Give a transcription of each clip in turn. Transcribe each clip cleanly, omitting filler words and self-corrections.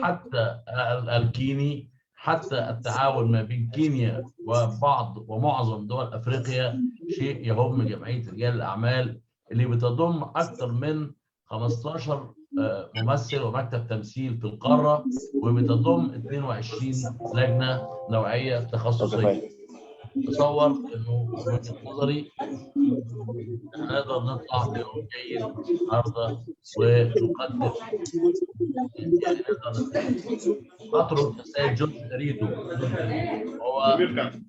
حتى الكيني، حتى التعاون ما بين كينيا ومعظم دول افريقيا شيء يهم جمعيه رجال الاعمال اللي بتضم اكثر من 15 ممثل ومكتب تمثيل في القاره، وبتضم 22 لجنه نوعيه تخصصيه. تصور انه من وجهه نظري نقدر نطلع بيوم جيد النهارده ونقدم، يعني نقدر اترك السيد جورج دريدو. هو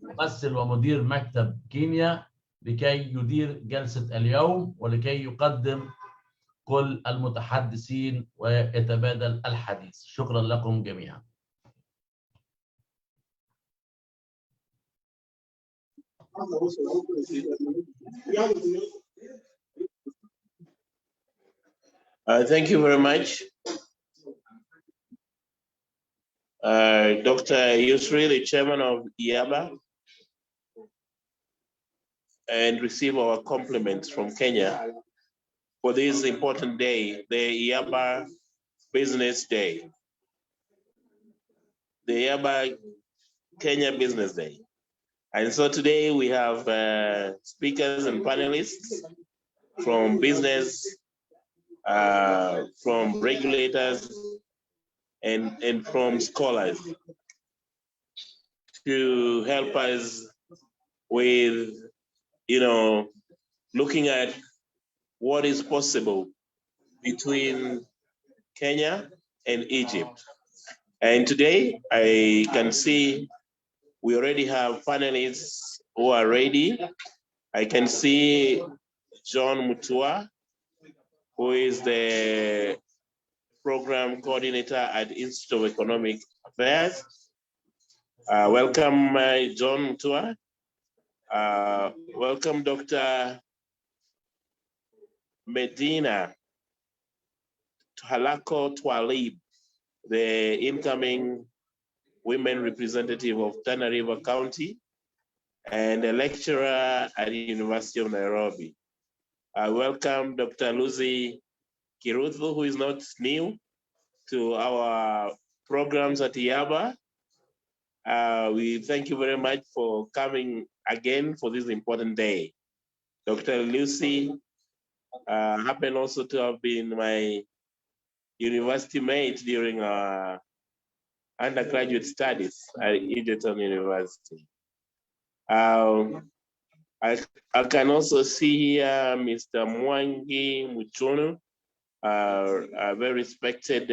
ممثل ومدير مكتب كينيا لكي يدير جلسه اليوم ولكي يقدم كل المتحدثين ويتبادل الحديث. شكرا لكم جميعا. Thank you very much. Dr. Yusri, the chairman of EABA, and receive our compliments from Kenya for this important day, the EABA Business Day, the EABA Kenya Business Day. And so today we have speakers and panelists from business, from regulators, and from scholars to help us with, looking at what is possible between Kenya and Egypt. And today I can see we already have panelists who are ready. I can see John Mutua, who is the program coordinator at Institute of Economic Affairs. Welcome, John Mutua. Welcome, Dr. Medina Halako Twalib, the incoming women representative of Tana River County and a lecturer at the University of Nairobi. Welcome Dr. Lucy Kiruthu, who is not new to our programs at EABA. We thank you very much for coming again for this important day. Dr. Lucy happened also to have been my university mate during our undergraduate studies at Egerton University. I can also see here Mr. Mwangi Muchono, a very respected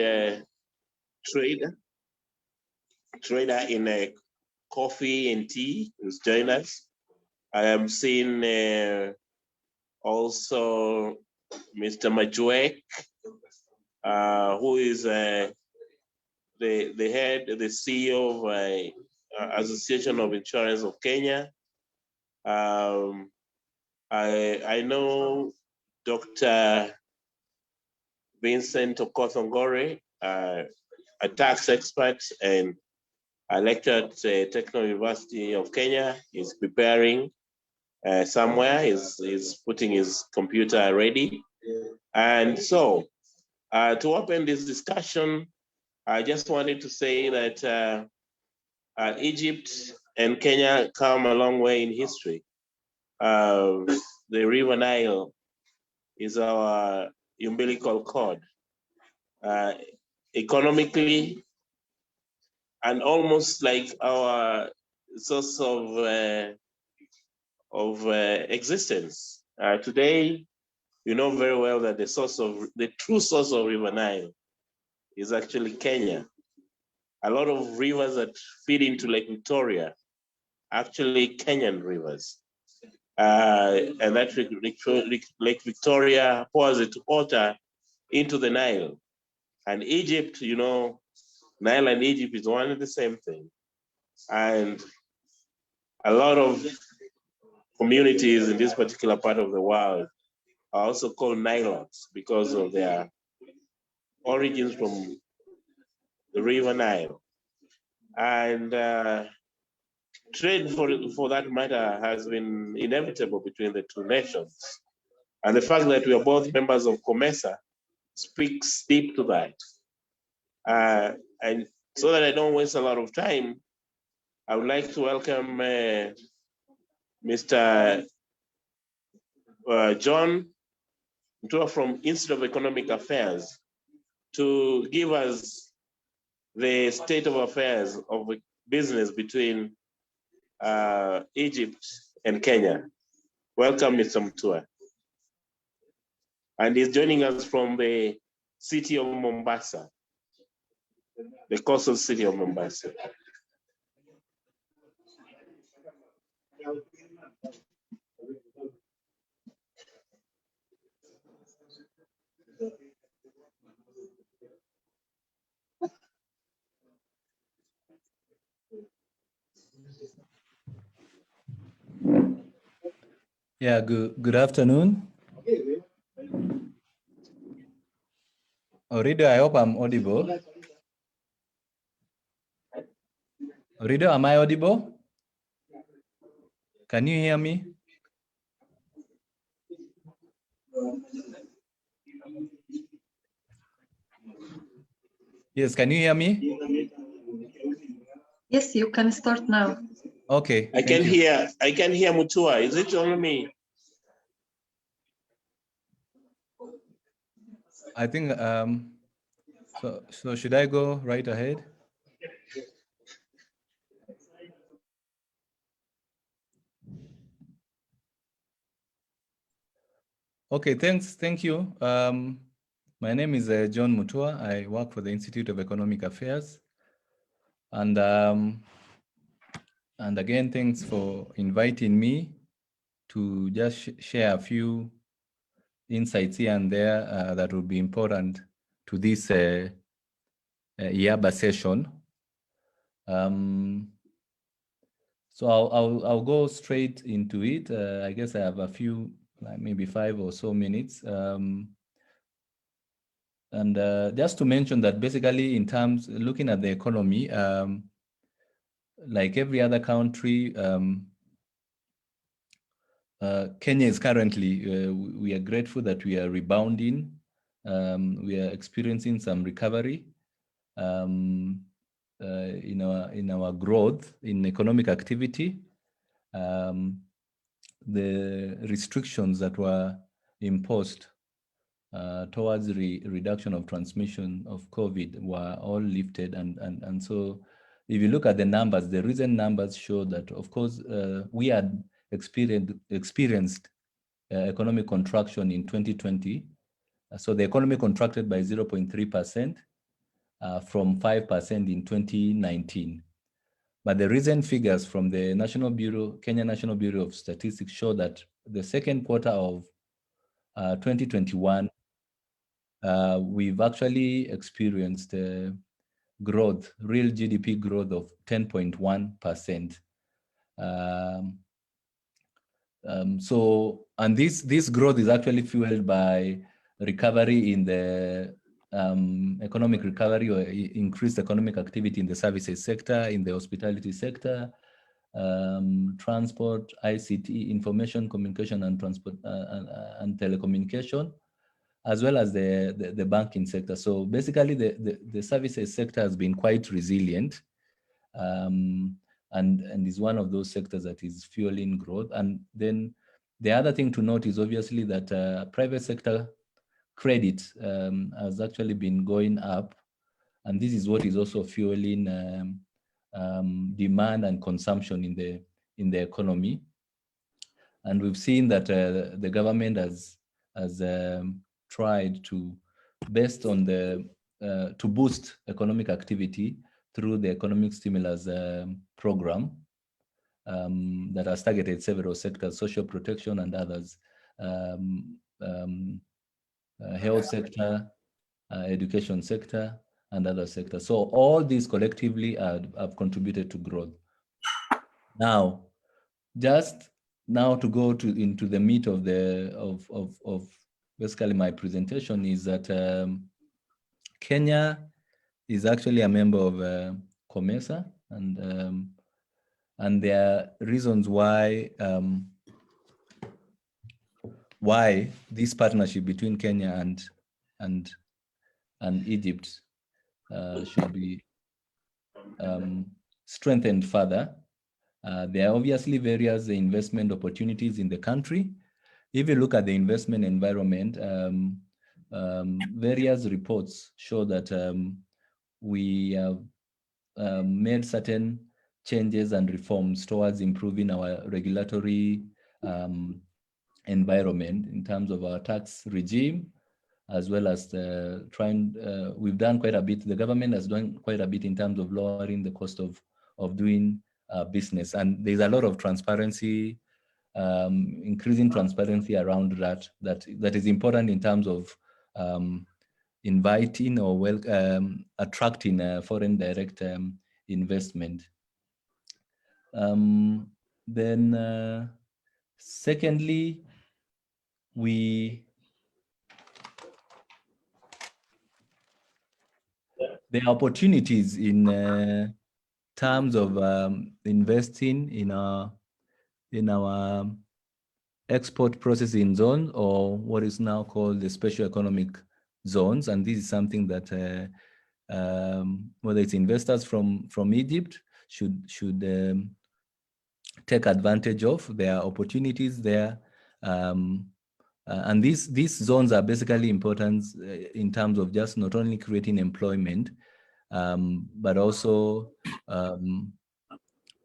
trader in coffee and tea, who's joined us. I am seeing also Mr. Majuek, who is the head, the CEO of Association of Insurance of Kenya. I know Dr. Vincent Okothongore, a tax expert and a lecturer at Technical University of Kenya. He's preparing somewhere. He's putting his computer ready. And so, to open this discussion, I just wanted to say that Egypt and Kenya come a long way in history. The River Nile is our umbilical cord. Economically, and almost like our source of existence. Today, you know very well that the true source of River Nile is actually Kenya. A lot of rivers that feed into Lake Victoria, actually Kenyan rivers. And that Lake Victoria pours its water into the Nile. And Egypt, you know, Nile and Egypt is one and the same thing. And a lot of communities in this particular part of the world are also called Nilotes because of their origins from the River Nile. And trade, for that matter, has been inevitable between the two nations. And the fact that we are both members of COMESA speaks deep to that. And so that I don't waste a lot of time, I would like to welcome Mr. John Mutua from Institute of Economic Affairs to give us the state of affairs of business between Egypt and Kenya. Welcome, Mr. Mutua. And he's joining us from the city of Mombasa, the coastal city of Mombasa. Yeah, good afternoon. Orido, I hope I'm audible. Orido, am I audible? Can you hear me? Yes, can you hear me? Yes, you can start now. Okay. I can hear Mutua. Is it only me? I think so should I go right ahead? Okay, thank you. My name is John Mutua. I work for the Institute of Economic Affairs. And again, thanks for inviting me to just share a few insights here and there that will be important to this EABA session. So I'll go straight into it. I guess I have a few, maybe 5 or so minutes. And just to mention that basically in terms, looking at the economy, like every other country, Kenya is currently, we are grateful that we are rebounding. We are experiencing some recovery in our growth in economic activity. The restrictions that were imposed towards the reduction of transmission of COVID were all lifted, and so if you look at the numbers, the recent numbers show that, of course, we had experienced economic contraction in 2020. So the economy contracted by 0.3% from 5% in 2019. But the recent figures from the Kenya National Bureau of Statistics show that the second quarter of 2021, we've actually experienced growth, real GDP growth of 10.1%. And this growth is actually fueled by recovery in the economic recovery or increased economic activity in the services sector, in the hospitality sector, transport, ICT, information, communication, and transport and telecommunication, as well as the banking sector. So basically, the services sector has been quite resilient, and is one of those sectors that is fueling growth. And then the other thing to note is obviously that private sector credit has actually been going up, and this is what is also fueling demand and consumption in the economy. And we've seen that the government has tried to, based on to boost economic activity through the economic stimulus program that has targeted several sectors, social protection and others, health sector, education sector, and other sectors. So all these collectively have contributed to growth. Now, just now to go into the meat of basically my presentation is that Kenya is actually a member of COMESA, and there are reasons why this partnership between Kenya and Egypt should be strengthened further. There are obviously various investment opportunities in the country. If you look at the investment environment, various reports show that we have made certain changes and reforms towards improving our regulatory environment in terms of our tax regime, as well as we've done quite a bit. The government has done quite a bit in terms of lowering the cost of doing business. And there's a lot of transparency, increasing transparency around that is important in terms of inviting or attracting foreign direct investment. Then secondly, there are opportunities in terms of investing in our export processing zone, or what is now called the special economic zones. And this is something that whether it's investors from Egypt should take advantage of. There are opportunities there. And these zones are basically important in terms of just not only creating employment, but also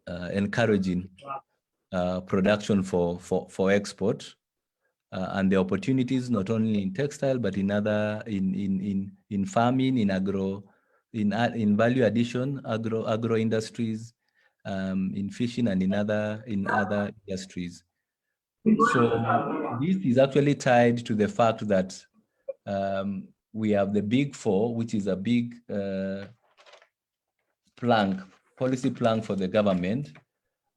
encouraging production for export, and the opportunities not only in textile but in other in farming, in value addition, agro industries, in fishing, and in other industries. So this is actually tied to the fact that we have the Big Four, which is a big policy plank for the government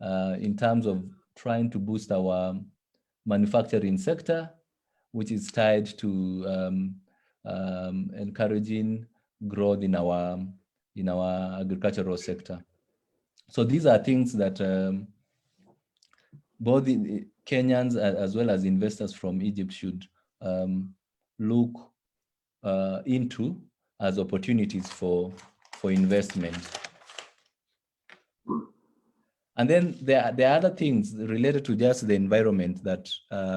in terms of trying to boost our manufacturing sector, which is tied to encouraging growth in our agricultural sector. So these are things that both the Kenyans as well as investors from Egypt should look into as opportunities for investment. And then there are other things related to just the environment that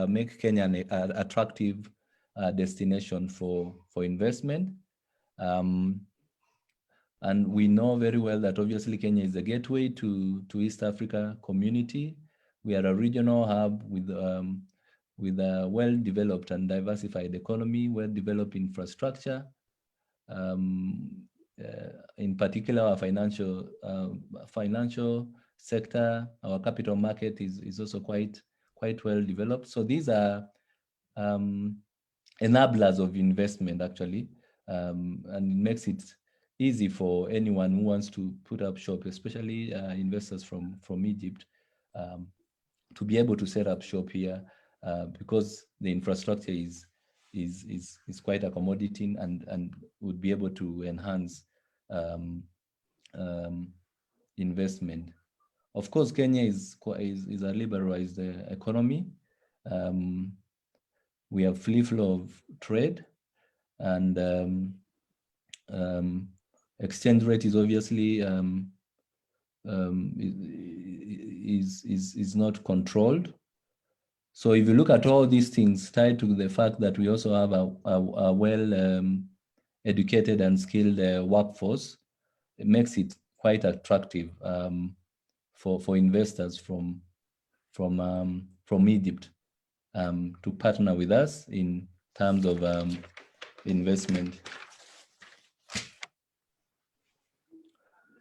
make Kenya an attractive destination for investment. And we know very well that obviously Kenya is a gateway to East Africa community. We are a regional hub with a well-developed and diversified economy, well-developed infrastructure. In particular, our financial sector, our capital market is also quite well developed. So these are enablers of investment, actually, and it makes it easy for anyone who wants to put up shop, especially investors from Egypt, to be able to set up shop here because the infrastructure is quite accommodating and would be able to enhance investment. Of course, Kenya is a liberalized economy. We have free flow of trade, and exchange rate is obviously is not controlled. So if you look at all these things tied to the fact that we also have a well educated and skilled workforce, it makes it quite attractive for investors from Egypt to partner with us in terms of investment.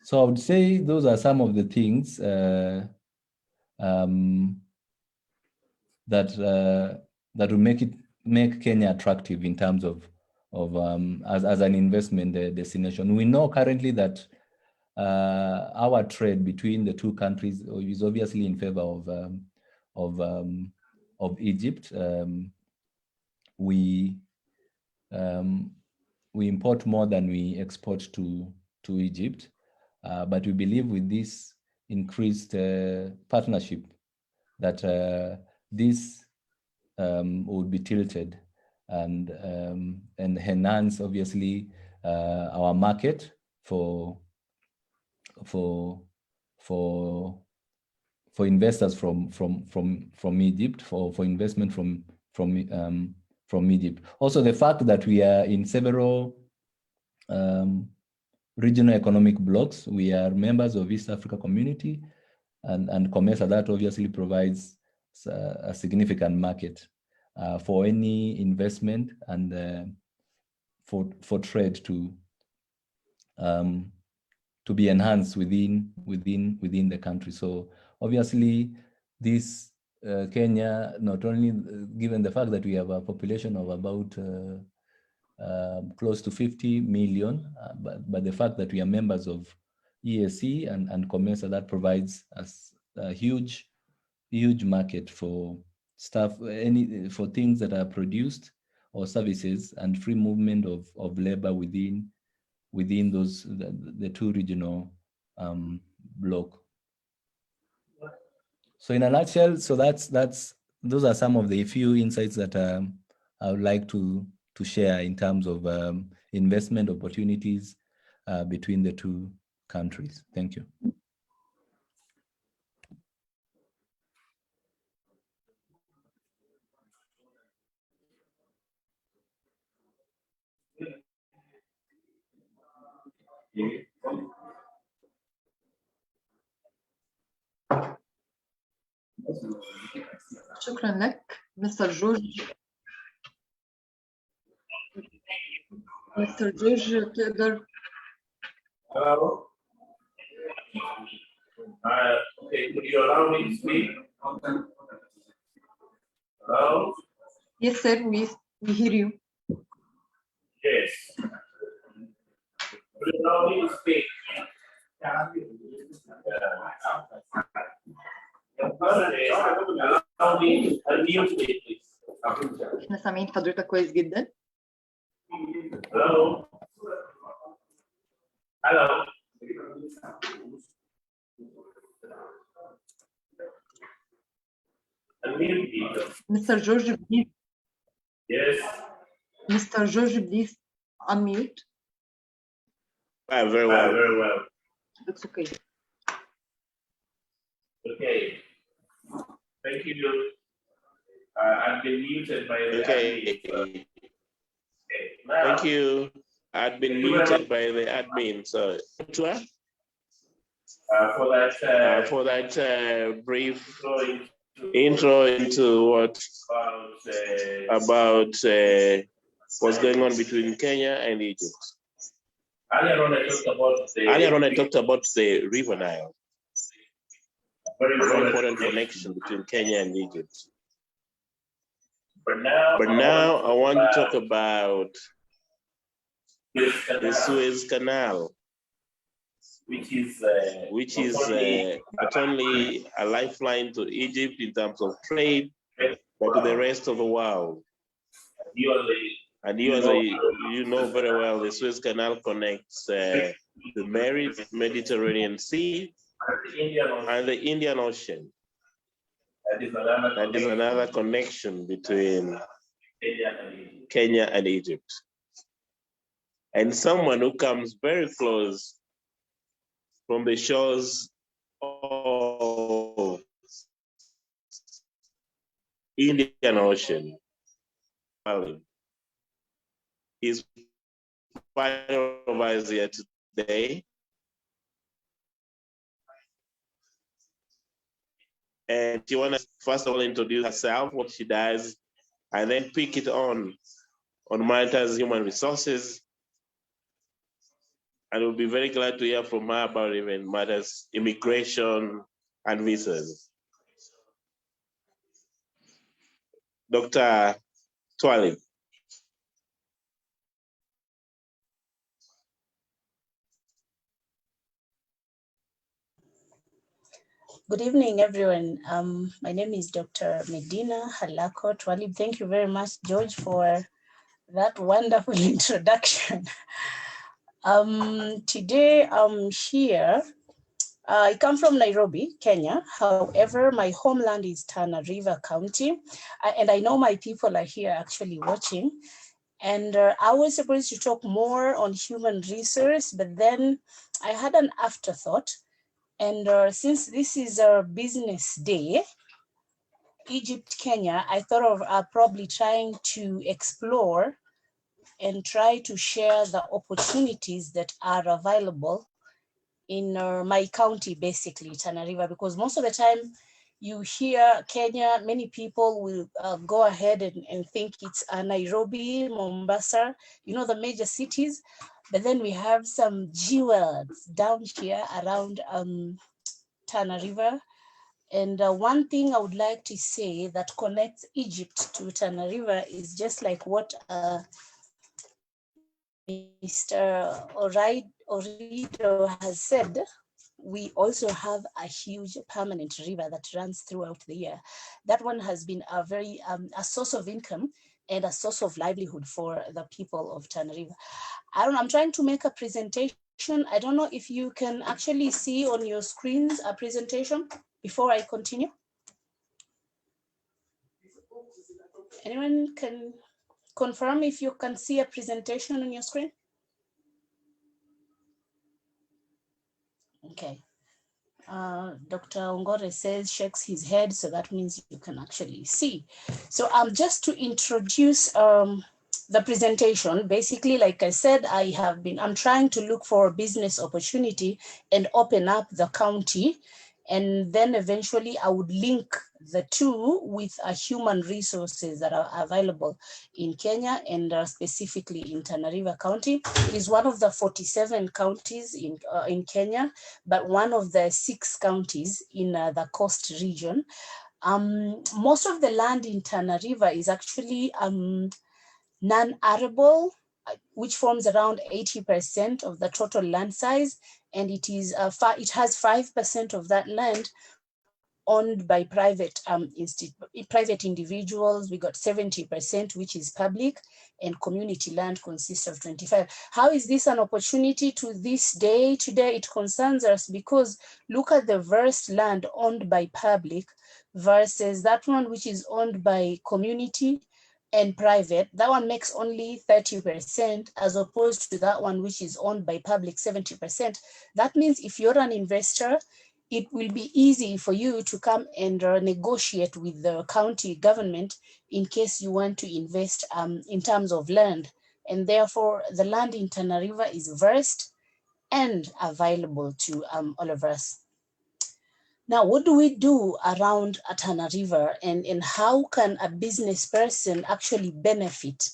So I would say those are some of the things that will make Kenya attractive in terms of as an investment destination. We know currently that our trade between the two countries is obviously in favor of Egypt. We import more than we export to Egypt, but we believe with this increased partnership that this would be tilted and enhance obviously our market for for investors from Egypt, for investment from Egypt. Also, the fact that we are in several regional economic blocks, we are members of East Africa Community, and COMESA, that obviously provides a significant market for any investment and for trade to be enhanced within the country. So obviously, this Kenya, not only given the fact that we have a population of about close to 50 million, but the fact that we are members of EAC and COMESA, that provides us a huge market for stuff, for things that are produced or services, and free movement of labor within those the two regional bloc. So in a nutshell, so those are some of the few insights that I would like to share in terms of investment opportunities between the two countries. Thank you. شكرا لك مستر جورج. مستر جورج تقدر Okay, could you allow me to speak? Hello? Yes, sir, we hear you. Yes. Could you allow me to speak? Allow me to unmute me, please. احنا سامعين حضرتك كويس جدا. Hello? Hello? Unmute me. Mr. George, please. Yes. Mr. George, please unmute. Very well, very well. It's okay. Okay. Thank you. I've been muted by the admin. Now, thank you. I've been muted by the admin. So, for that brief intro into what about what's going on between Kenya and Egypt. Earlier on, I talked about the River Nile. Very important connection between Kenya and Egypt. But now I want to talk about the Suez Canal, which is not only a lifeline to Egypt in terms of trade, but to the rest of the world. And you know very well, the Suez Canal connects the Mediterranean Sea and the Indian Ocean. That is another connection between Kenya and Egypt. And someone who comes very close from the shores of Indian Ocean is part of us here today. And she wants to first of all introduce herself, what she does, and then pick it on matters human resources. And we'll be very glad to hear from her about even matters immigration and visas. Dr. Twalib. Good evening, everyone. My name is Dr. Medina Halako Twalib. Thank you very much, George, for that wonderful introduction. Today I'm here. I come from Nairobi, Kenya. However, my homeland is Tana River County. And I know my people are here actually watching. And I was supposed to talk more on human resource, but then I had an afterthought, and since this is our business day, Egypt, Kenya, I thought of probably trying to explore and try to share the opportunities that are available in my county, basically, Tana River, because most of the time you hear Kenya, many people will go ahead and think it's Nairobi, Mombasa, you know, the major cities. But then we have some jewels down here around Tana River. And one thing I would like to say that connects Egypt to Tana River is just like what Mr. Orido has said. We also have a huge permanent river that runs throughout the year. That one has been a very a source of income and a source of livelihood for the people of Tana River. I'm trying to make a presentation. I don't know if you can actually see on your screens a presentation before I continue. Anyone can confirm if you can see a presentation on your screen? Okay. Dr. Ongore says, shakes his head, so that means you can actually see. So just to introduce the presentation, basically, like I said, I'm trying to look for a business opportunity and open up the county. And then eventually I would link the two with human resources that are available in Kenya and specifically in Tana River County. It is one of the 47 counties in Kenya, but one of the 6 counties in the coast region. Most of the land in Tana River is actually non-arable, which forms around 80% of the total land size, and it is it has 5% of that land owned by private individuals. We got 70%, which is public, and community land consists of 25. How is this an opportunity to this day? Today it concerns us because look at the vast land owned by public versus that one which is owned by community and private. That one makes only 30% as opposed to that one which is owned by public 70%. That means if you're an investor, it will be easy for you to come and negotiate with the county government in case you want to invest in terms of land. And therefore, the land in Tana River is vast and available to all of us. Now, what do we do around Tana River, and how can a business person actually benefit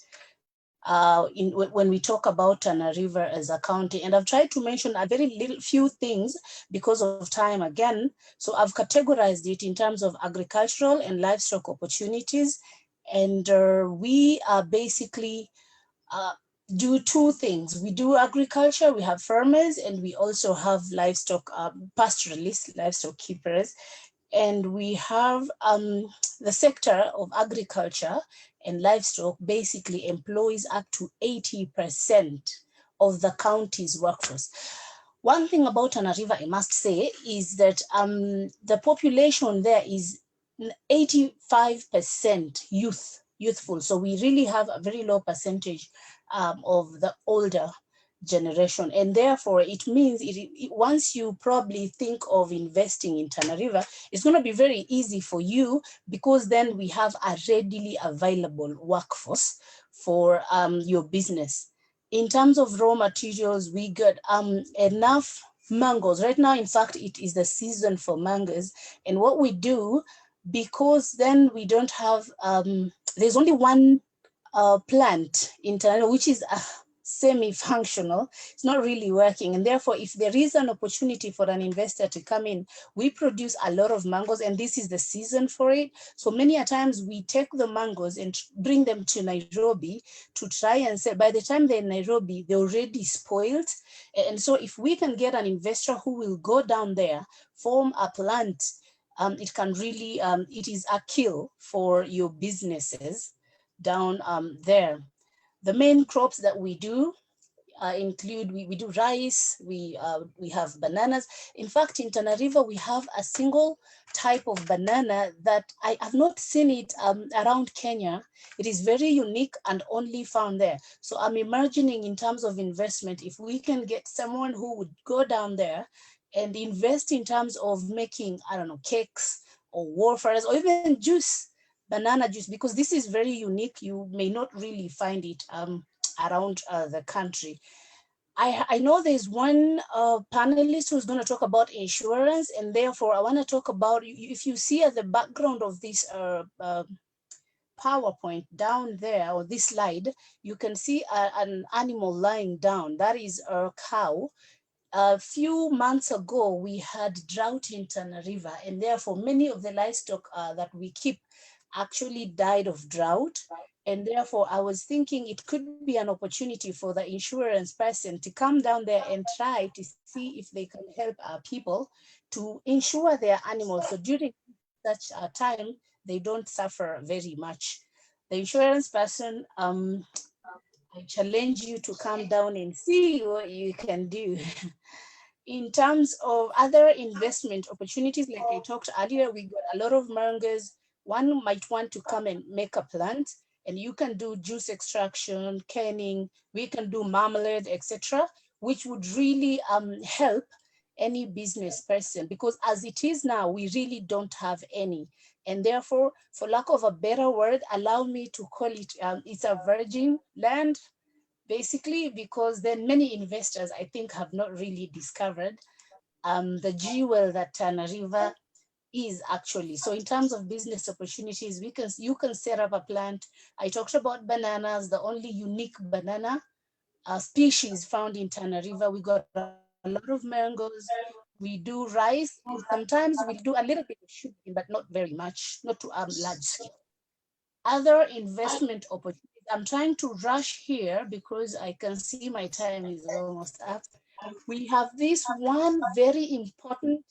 when we talk about Tana River as a county? And I've tried to mention a very few things because of time again. So I've categorized it in terms of agricultural and livestock opportunities. And we are basically do 2 things. We do agriculture, we have farmers, and we also have livestock pastoralists, livestock keepers. And we have the sector of agriculture and livestock basically employs up to 80% of the county's workforce. One thing about Tana River, I must say, is that the population there is 85% youthful. So we really have a very low percentage of the older generation, and therefore it means once you probably think of investing in Tana River, it's going to be very easy for you because then we have a readily available workforce for your business. In terms of raw materials, we got enough mangoes right now. In fact, it is the season for mangoes, and what we do, because then we don't have there's only one plant in Tana River, which is semi-functional. It's not really working, and therefore if there is an opportunity for an investor to come in, we produce a lot of mangoes, and this is the season for it. So many a times we take the mangoes and bring them to Nairobi to try and sell. By the time they're in Nairobi, they're already spoiled. And so if we can get an investor who will go down there, form a plant, it can really it is a kill for your businesses down there. The main crops that we do include, we do rice, we have bananas. In fact, in Tana River, we have a single type of banana that I have not seen it around Kenya. It is very unique and only found there. So I'm imagining in terms of investment, if we can get someone who would go down there and invest in terms of making, I don't know, cakes or wafers or even juice, banana juice, because this is very unique. You may not really find it around the country. I know there's one panelist who's going to talk about insurance, and therefore I want to talk about, if you see at the background of this PowerPoint down there, or this slide, you can see an animal lying down. That is a cow. A few months ago, we had drought in Tana River, and therefore many of the livestock that we keep actually died of drought. And therefore, I was thinking it could be an opportunity for the insurance person to come down there and try to see if they can help our people to insure their animals. So during such a time, they don't suffer very much. The insurance person, I challenge you to come down and see what you can do. In terms of other investment opportunities, like I talked earlier, we got a lot of mangoes. One might want to come and make a plant, and you can do juice extraction, canning, we can do marmalade, etc., which would really help any business person, because as it is now, we really don't have any. And therefore, for lack of a better word, allow me to call it, it's a virgin land, basically, because then many investors, I think, have not really discovered the jewel that Tana River is actually. So in terms of business opportunities, you can set up a plant. I talked about bananas, the only unique banana species found in Tana River. We got a lot of mangoes. We do rice, and sometimes we'll do a little bit of sugar, but not very much, not to large scale. Other investment opportunities. I'm trying to rush here because I can see my time is almost up. We have this one very important,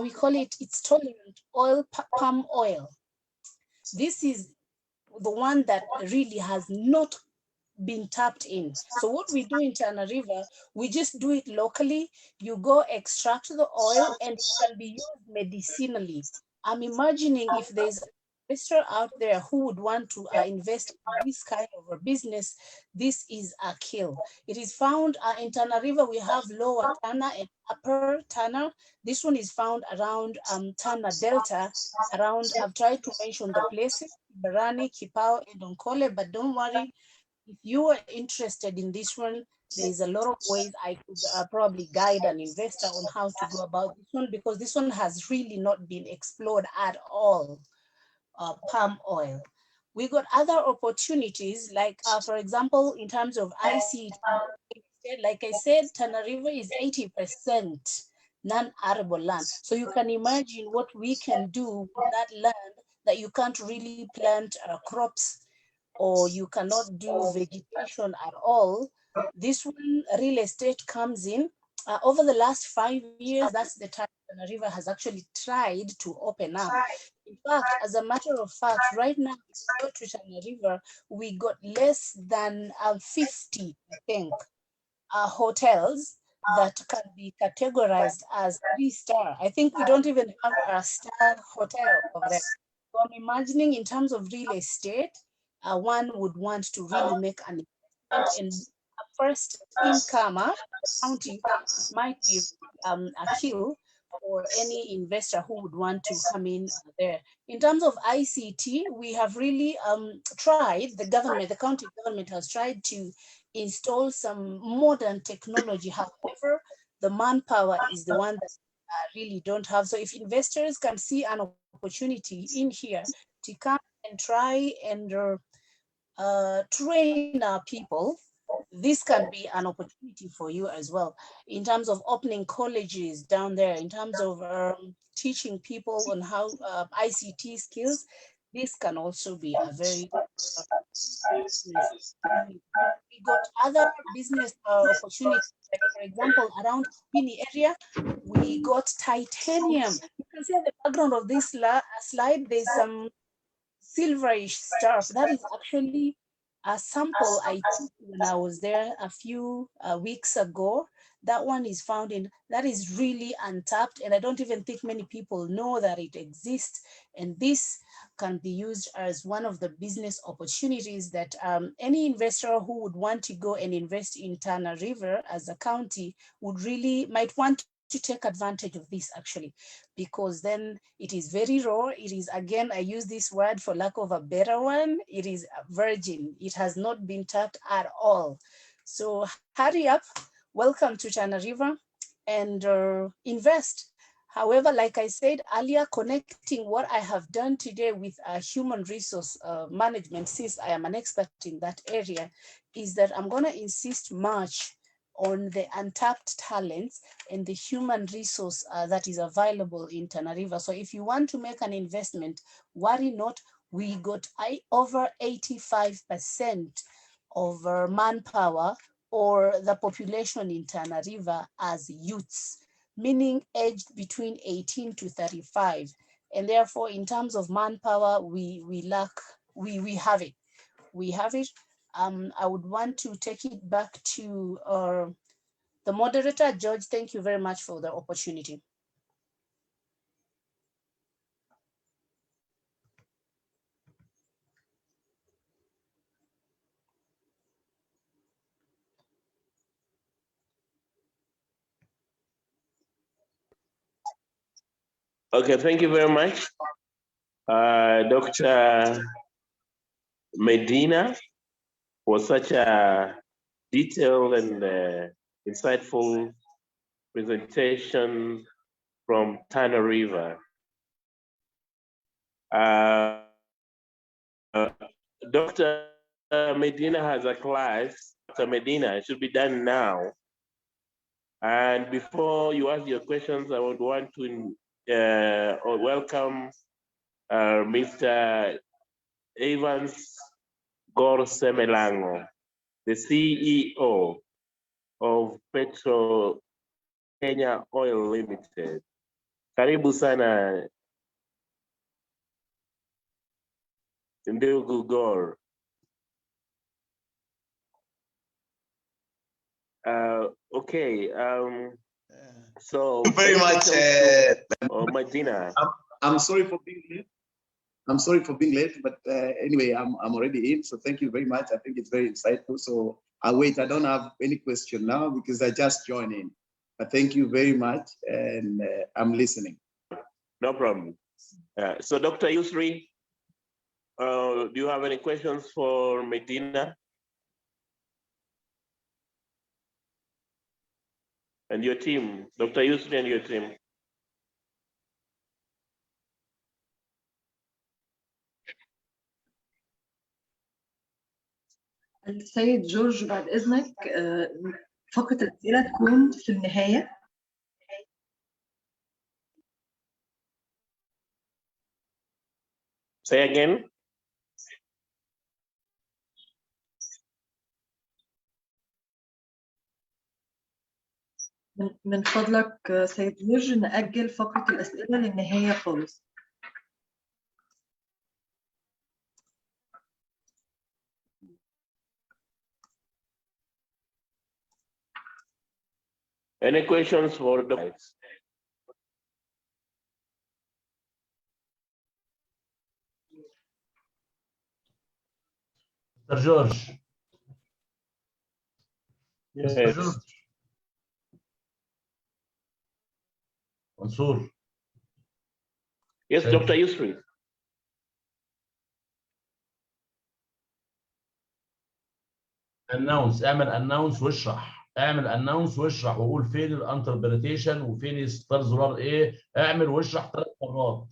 we call it, it's tolerant oil, palm oil. This is the one that really has not been tapped in. So what we do in Tana River, we just do it locally. You go extract the oil and it can be used medicinally. I'm imagining if there's investor out there who would want to invest in this kind of a business, this is a kill. It is found in Tana River. We have Lower Tana and Upper Tana. This one is found around Tana Delta. Around, I've tried to mention the places, Barani, Kipao, and Onkole, but don't worry. If you are interested in this one, there's a lot of ways I could probably guide an investor on how to go about this one, because this one has really not been explored at all. Palm oil. We got other opportunities, like for example, in terms of ICT, like I said, Tana River is 80% non-arable land. So you can imagine what we can do with that land that you can't really plant crops, or you cannot do vegetation at all. This one, real estate comes in. Over the last 5 years, that's the time Tana River has actually tried to open up. In fact, as a matter of fact, right now, if you go to Tana River, we got less than 50, I think, hotels that can be categorized as 3-star. I think we don't even have a star hotel over there. So I'm imagining in terms of real estate, one would want to really make an investment, and a first incomer county, it might be a kill for any investor who would want to come in there. In terms of ICT, we have really tried, the county government has tried to install some modern technology. However, the manpower is the one that really don't have. So if investors can see an opportunity in here to come and try and train our people, this can be an opportunity for you as well. In terms of opening colleges down there, in terms of teaching people on how ICT skills, this can also be a very business. We got other business opportunities, like for example, around Kibini area, we got titanium. You can see at the background of this slide, there's some silverish stuff. That is actually A sample I took when I was there a few weeks ago, that one is found in, that is really untapped, and I don't even think many people know that it exists. And this can be used as one of the business opportunities that any investor who would want to go and invest in Tana River as a county might want to take advantage of this, actually, because then it is very raw. It is, again, I use this word for lack of a better one, it is virgin. It has not been tapped at all. So hurry up, welcome to Tana River, and invest. However, like I said earlier, connecting what I have done today with human resource management, since I am an expert in that area, is that I'm going to insist much on the untapped talents and the human resource that is available in Tana River. So if you want to make an investment, worry not. We got over 85% of our manpower or the population in Tana River as youths, meaning aged between 18 to 35. And therefore, in terms of manpower, we have it. We have it. I would want to take it back to the moderator. George, thank you very much for the opportunity. Okay, thank you very much, Dr. Medina, for such a detailed and insightful presentation from Tana River. Dr. Medina has a class. Dr. Medina, it should be done now. And before you ask your questions, I would want to welcome Mr. Evans Gorsemelango, the CEO of Petro Kenya Oil Limited. Karibu sana ndugu Gor. Okay, so very much, Medina. I'm sorry for being late. I'm sorry for being late, but anyway, I'm already in. So thank you very much. I think it's very insightful. So I'll wait. I don't have any question now because I just joined in. But thank you very much, and I'm listening. No problem. So Dr. Yusri, do you have any questions for Medina? And your team, Dr. Yusri and your team. السيد جورج بعد إذنك فقرة الأسئلة تكون في النهاية. Say again. من فضلك سيد جورج نأجل فقرة الأسئلة للنهاية خالص. Any questions for the guys? Mr. George. Yes. Mr. George. Mansour. Yes, Say. Dr. Yusri. اعمل اناونس واشرح، اعمل اناونس واشرح وقول فين الانتربريتيشن وفين يختار زرار ايه، اعمل واشرح 3 مرات.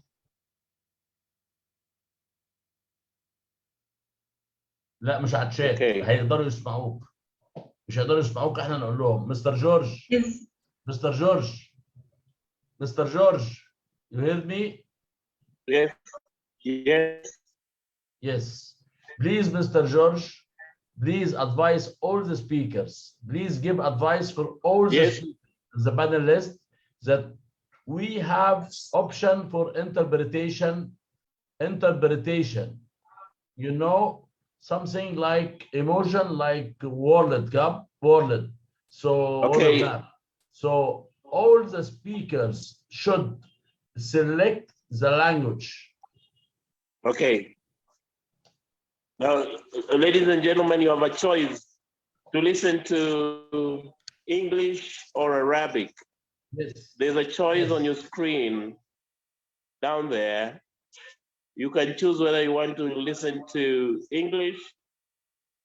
لا مش على الشات، هيقدروا يسمعوك. مش هيقدروا يسمعوك، احنا نقول لهم مستر جورج. مستر جورج. مستر جورج. You hear me? Yes. Yes. Yes. Please, Mr. George, please advise all the speakers. Please give advice for all the panelists that we have option for interpretation. You know, something like emotion, like World Cup, World. So Okay. So all the speakers should select the language. Okay. Now, ladies and gentlemen, you have a choice to listen to English or Arabic. Yes. There's a choice on your screen down there. You can choose whether you want to listen to English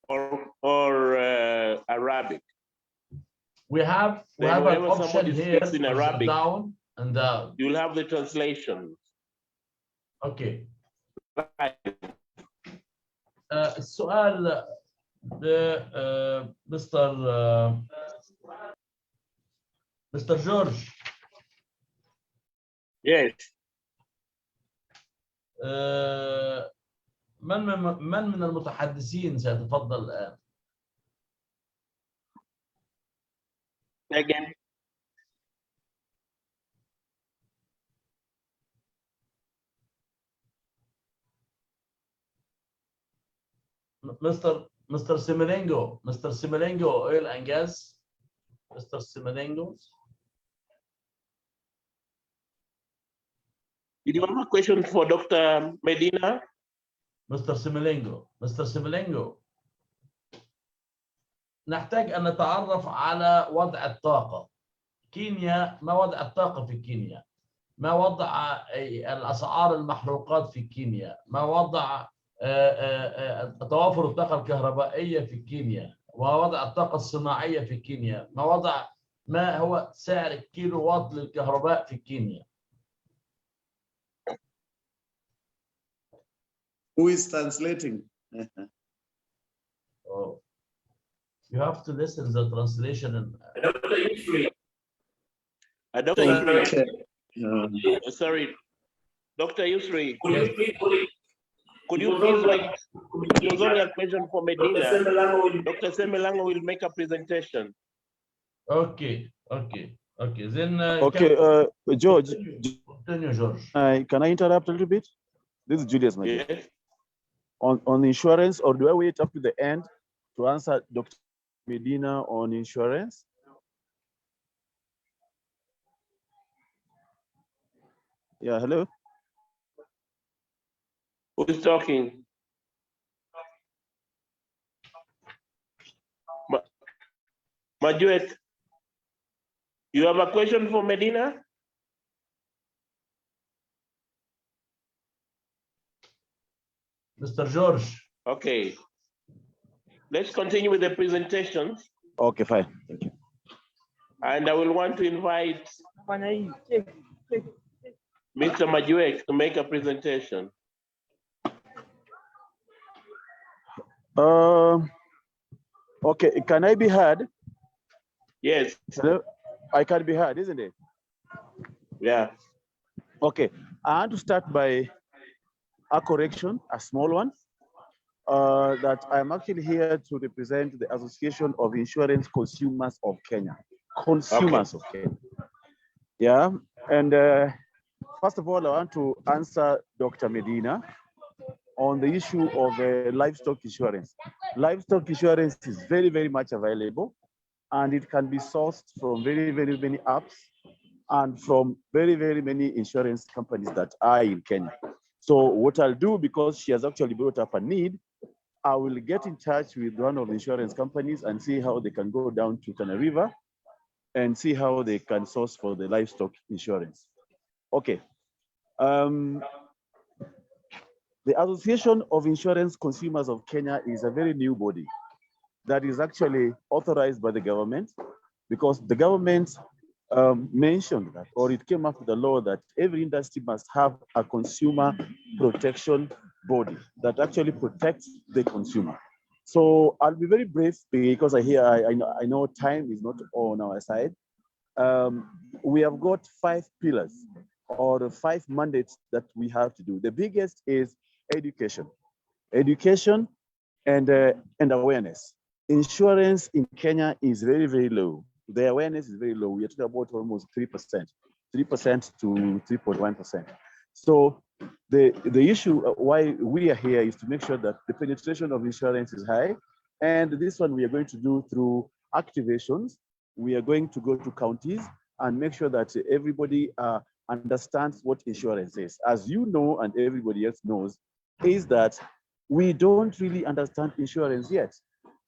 or Arabic. We have an option here in Arabic, down and down. You'll have the translation. Okay. Right. السؤال مستر جورج. Yes. من من المتحدثين سيتفضل الآن؟ Again. Mr. Similengo, oil and gas. Mr. Similengo. Did you have a question for Dr. Medina? Mr. Similengo. نحتاج أن نتعرف على وضع الطاقة. كينيا، ما وضع الطاقة في كينيا؟ ما وضع الأسعار المحروقات في كينيا؟ ما وضع توافر الطاقة الكهربائية في كينيا؟ ما وضع الطاقة الصناعية في كينيا؟ ما هو سعر الكيلو واط للكهرباء في كينيا؟ Who is translating? Oh. You have to listen to the translation. Dr. Yusri. Dr. Yusri. Sorry, Dr. Yusri. Yes. Could you please wait? It was only a question for Medina. Dr. Semelango will make a presentation. Okay. Then. George. Continue, George. Can I interrupt a little bit? This is Julius. Yes. On insurance, or do I wait up to the end to answer Dr. Medina on insurance? Yeah, hello. Who is talking? Majuet, you have a question for Medina? Mr. George. Okay. Let's continue with the presentation. Okay, fine. Thank you. And I will want to invite Mr. Majuek to make a presentation. Okay, can I be heard? Yes. Hello? I can be heard, isn't it? Yeah. Okay, I want to start by a correction, a small one, that I'm actually here to represent the Association of Insurance Consumers of Kenya. Consumers of Kenya. Yeah, and first of all, I want to answer Dr. Medina on the issue of livestock insurance. Livestock insurance is very, very much available, and it can be sourced from very, very many apps and from very, very many insurance companies that are in Kenya. So what I'll do, because she has actually brought up a need, I will get in touch with one of the insurance companies and see how they can go down to Tana River and see how they can source for the livestock insurance. Okay. The Association of Insurance Consumers of Kenya is a very new body that is actually authorized by the government, because the government mentioned that, or it came up with a law that every industry must have a consumer protection body that actually protects the consumer. So I'll be very brief because I know time is not on our side. We have got 5 pillars or 5 mandates that we have to do. The biggest is education and awareness. Insurance in Kenya is very, very low. The awareness is very low. We are talking about almost 3% to 3.1%. So The issue why we are here is to make sure that the penetration of insurance is high. And this one we are going to do through activations. We are going to go to counties and make sure that everybody understands what insurance is. As you know, and everybody else knows, is that we don't really understand insurance yet.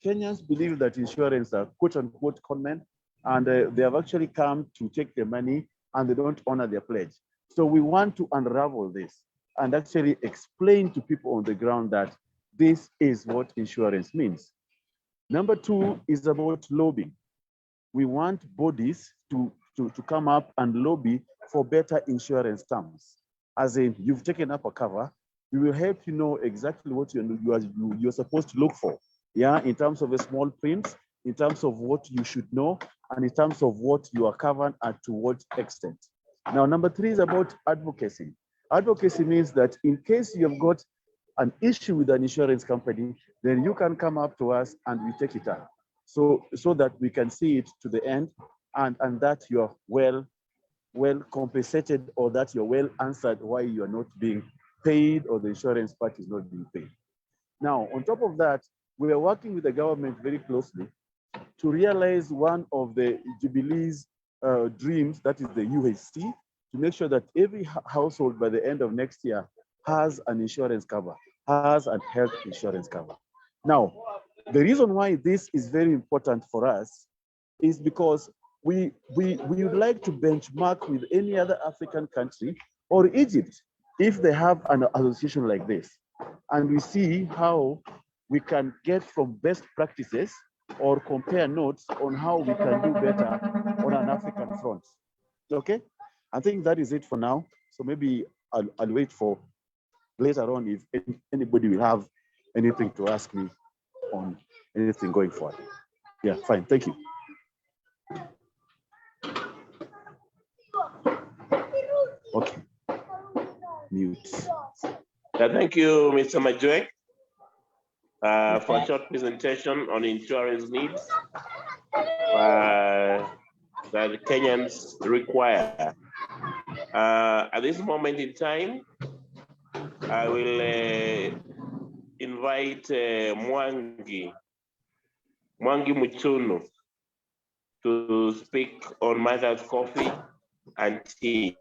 Kenyans believe that insurance are quote unquote conmen, and they have actually come to take their money and they don't honor their pledge. So we want to unravel this and actually explain to people on the ground that this is what insurance means. Number two is about lobbying. We want bodies to come up and lobby for better insurance terms. As in, you've taken up a cover, we will help you know exactly what you're supposed to look for. Yeah, in terms of a small print, in terms of what you should know, and in terms of what you are covered and to what extent. Now, number three is about advocacy. Advocacy means that in case you have got an issue with an insurance company, then you can come up to us and we take it up. So that we can see it to the end and that you're well compensated, or that you're well answered why you're not being paid or the insurance part is not being paid. Now, on top of that, we are working with the government very closely to realize one of the Jubilee's dreams, that is the UHC, to make sure that every household by the end of next year has an insurance cover, has a health insurance cover. Now, the reason why this is very important for us is because we would like to benchmark with any other African country or Egypt if they have an association like this. And we see how we can get from best practices or compare notes on how we can do better on an African front. Okay, I think that is it for now. So maybe I'll wait for later on if anybody will have anything to ask me on anything going forward. Yeah, fine, thank you. Okay, mute. Thank you, Mr. Majue, for a short presentation on insurance needs that Kenyans require. At this moment in time, I will invite Mwangi Muchunu to speak on matters coffee and tea.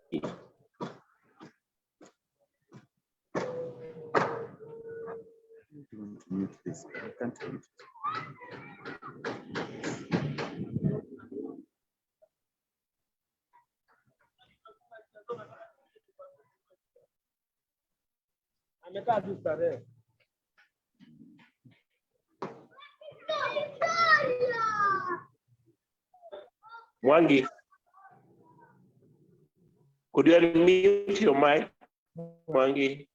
Mute this. I can't mute it. Mwangi, could you unmute your mic, Mwangi?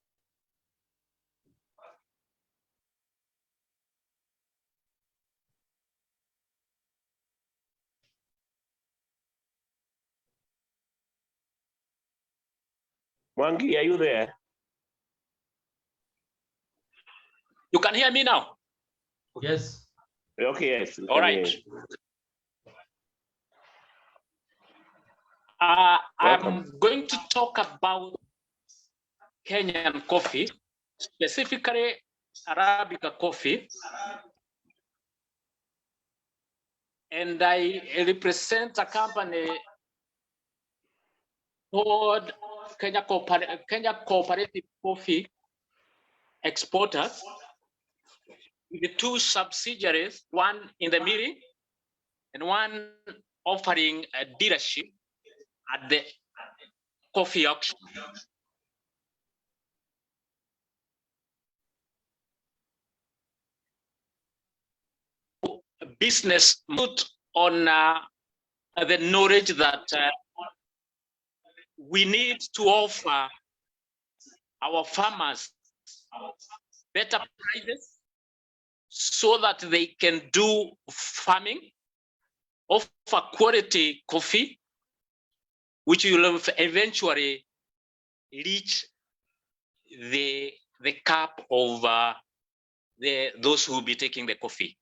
Mwangi, are you there? You can hear me now? Yes. Okay, yes. All right. I'm going to talk about Kenyan coffee, specifically Arabica coffee. And I represent a company called Kenya Cooperative Coffee Exporters, with the two subsidiaries, one in the middle and one offering a dealership at the coffee auction. Business put on the knowledge that we need to offer our farmers better prices so that they can do farming, offer quality coffee, which will eventually reach the cup of those who will be taking the coffee.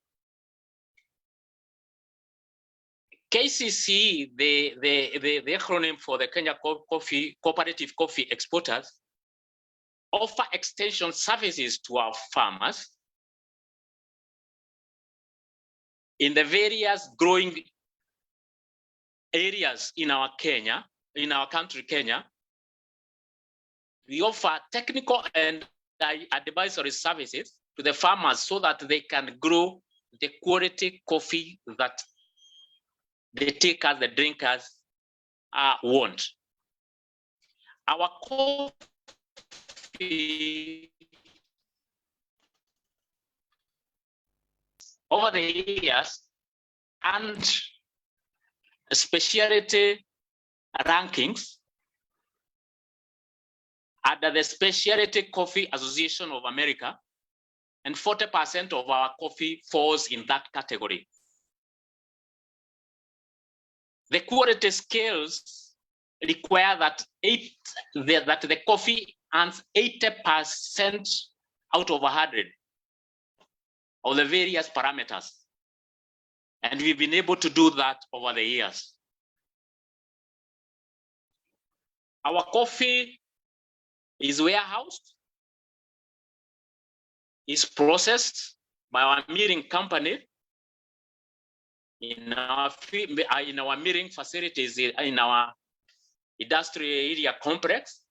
KCC, the acronym for the Kenya Cooperative Coffee Exporters, offer extension services to our farmers in the various growing areas in our country, Kenya. We offer technical and advisory services to the farmers so that they can grow the quality coffee that the takers, the drinkers want. Our coffee over the years and specialty rankings under the Specialty Coffee Association of America, and 40% of our coffee falls in that category. The quality scales require that the coffee earns 80% out of 100 of the various parameters. And we've been able to do that over the years. Our coffee is warehoused, is processed by our milling company in our milling facilities in our industrial area complex.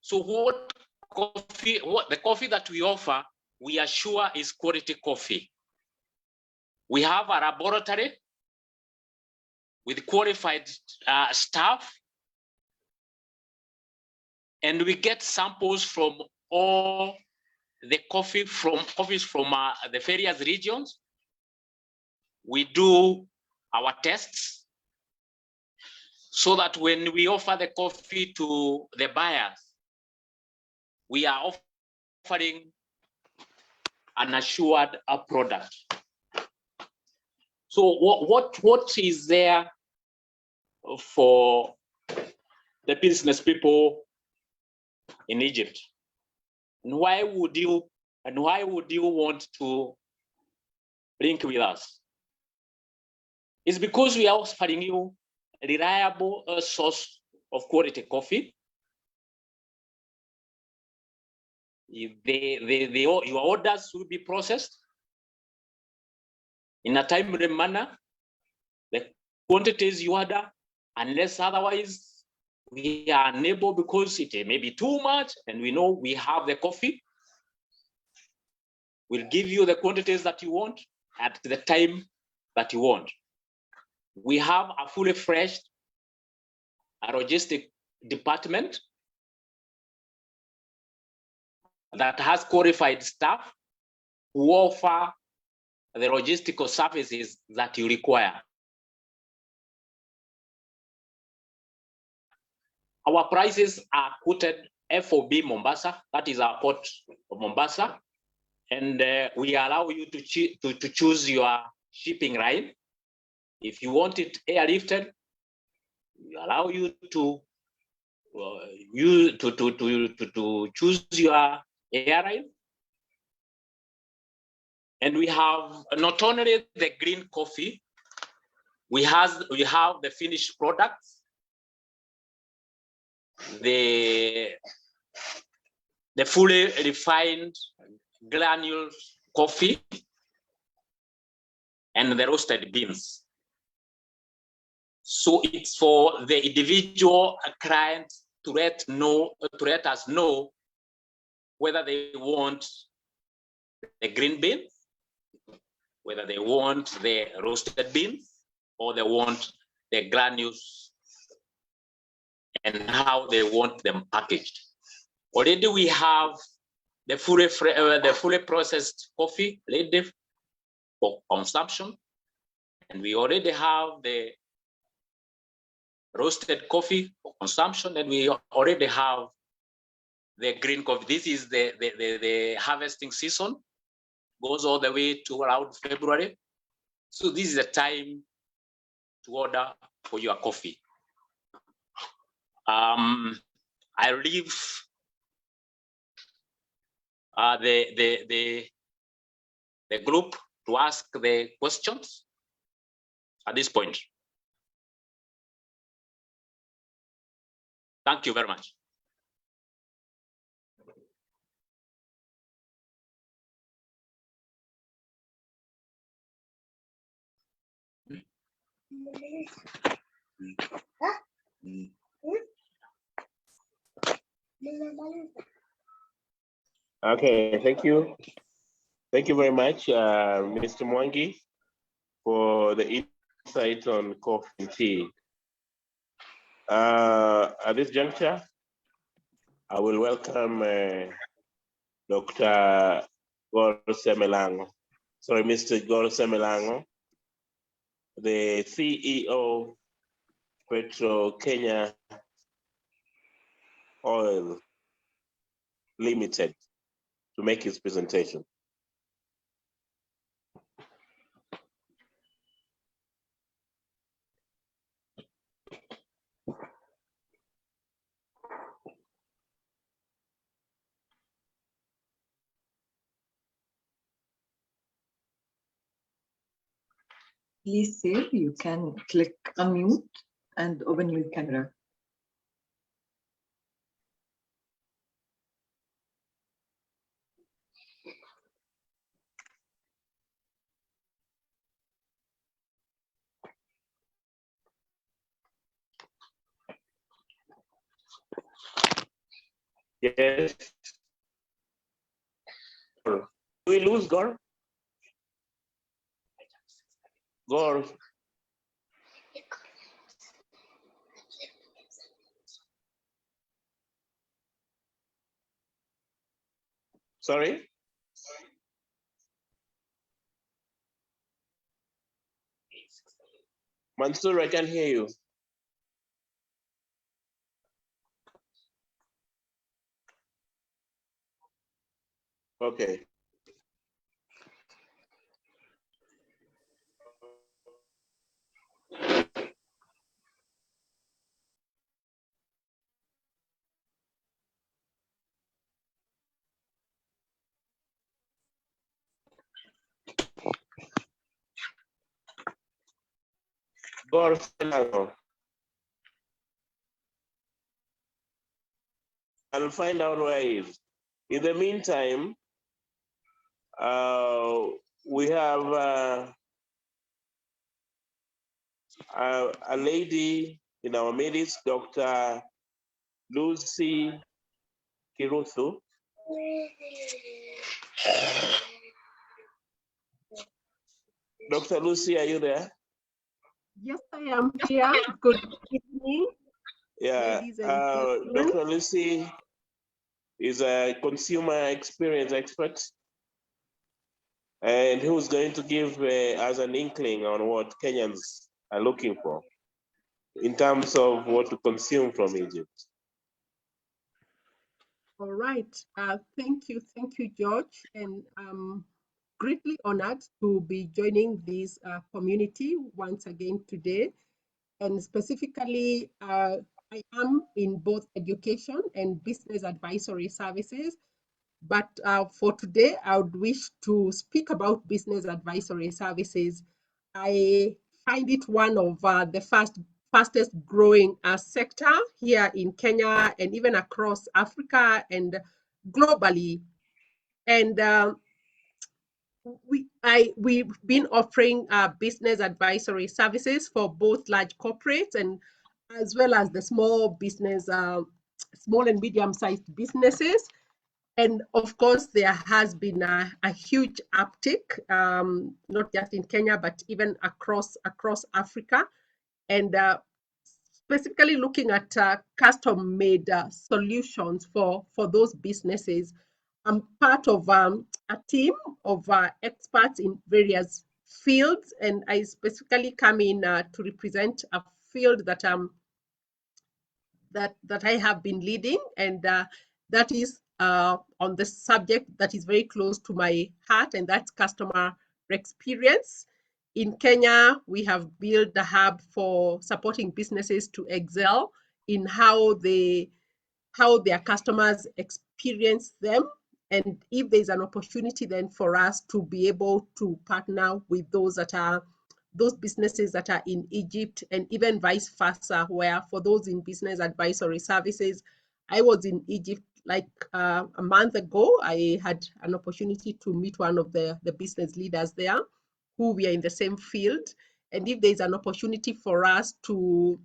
So the coffee that we offer, we are sure is quality coffee. We have a laboratory with qualified staff, and we get samples from all the coffees from the various regions. We do our tests so that when we offer the coffee to the buyers, we are offering an assured product. So what is there for the business people in Egypt? And why would you want to link with us? It's because we are offering you a reliable source of quality coffee. Your orders will be processed in a timely manner. The quantities you order, unless otherwise we are unable because it may be too much, and we know we have the coffee. We'll give you the quantities that you want at the time that you want. We have a fully fledged logistic department that has qualified staff who offer the logistical services that you require. Our prices are quoted FOB Mombasa, that is our port of Mombasa, and we allow you to choose your shipping line. If you want it airlifted, we allow you to choose your airline. And we have not only the green coffee, we have the finished products, the fully refined granules coffee, and the roasted beans. So it's for the individual client to let us know whether they want the green beans, whether they want the roasted beans, or they want the granules, and how they want them packaged. Already we have the fully processed coffee ready for consumption, and we already have the roasted coffee for consumption, and we already have the green coffee. This is the harvesting season, goes all the way to around February. So this is the time to order for your coffee. I leave the group to ask the questions at this point. Thank you very much. Okay, thank you. Thank you very much, Mr. Mwangi, for the insight on coffee and tea. At this juncture, I will welcome Dr. Gor Semelango. Sorry, Mr. Gor Semelango, the CEO Petro Kenya Oil Limited, to make his presentation. Please save. You can click unmute and open your camera. Yes. Do we lose Gor? Gor. Sorry? Mansoor, I can hear you. Okay. Gor Semelango. I'll find out where he is. In the meantime, we have a lady in our midst, Dr. Lucy Kiruthu. Dr. Lucy, are you there? Yes, I am here. Good evening. Yeah, Ladies and gentlemen. Dr. Lucy is a consumer experience expert, and who's going to give us an inkling on what Kenyans are looking for in terms of what to consume from Egypt. All right. Thank you, George. And I'm greatly honored to be joining this community once again today. And specifically, I am in both education and business advisory services. But for today, I would wish to speak about business advisory services. I find it one of the fastest growing sector here in Kenya and even across Africa and globally. And we've been offering business advisory services for both large corporates and as well as the small business, small and medium-sized businesses. And of course, there has been a huge uptick, not just in Kenya, but even across Africa. And specifically looking at custom-made solutions for those businesses. I'm part of a team of experts in various fields, and I specifically come in to represent a field that I have been leading, and that is on the subject that is very close to my heart, and that's customer experience. In Kenya, we have built a hub for supporting businesses to excel in how their customers experience them. And if there's an opportunity then for us to be able to partner with those businesses that are in Egypt, and even vice versa, where for those in business advisory services, I was in Egypt like a month ago. I had an opportunity to meet one of the business leaders there who we are in the same field. And if there's an opportunity for us to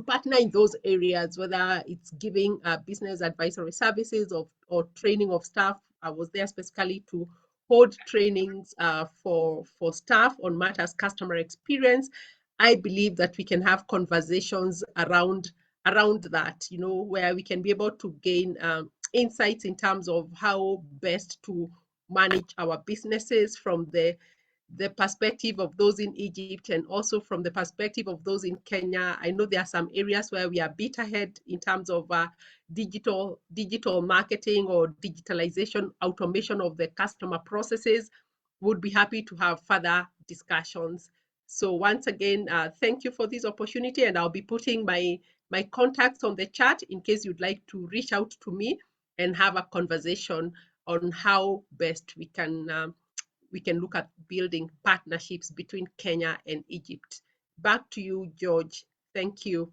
partner in those areas, whether it's giving business advisory services or training of staff. I was there specifically to hold trainings for staff on matters customer experience. I believe that we can have conversations around that, you know, where we can be able to gain insights in terms of how best to manage our businesses from the perspective of those in Egypt and also from the perspective of those in Kenya. I know there are some areas where we are a bit ahead in terms of digital marketing or digitalization, automation of the customer processes. Would be happy to have further discussions. So once again, thank you for this opportunity, and I'll be putting my contacts on the chat in case you'd like to reach out to me and have a conversation on how best we can look at building partnerships between Kenya and Egypt. Back to you, George. Thank you.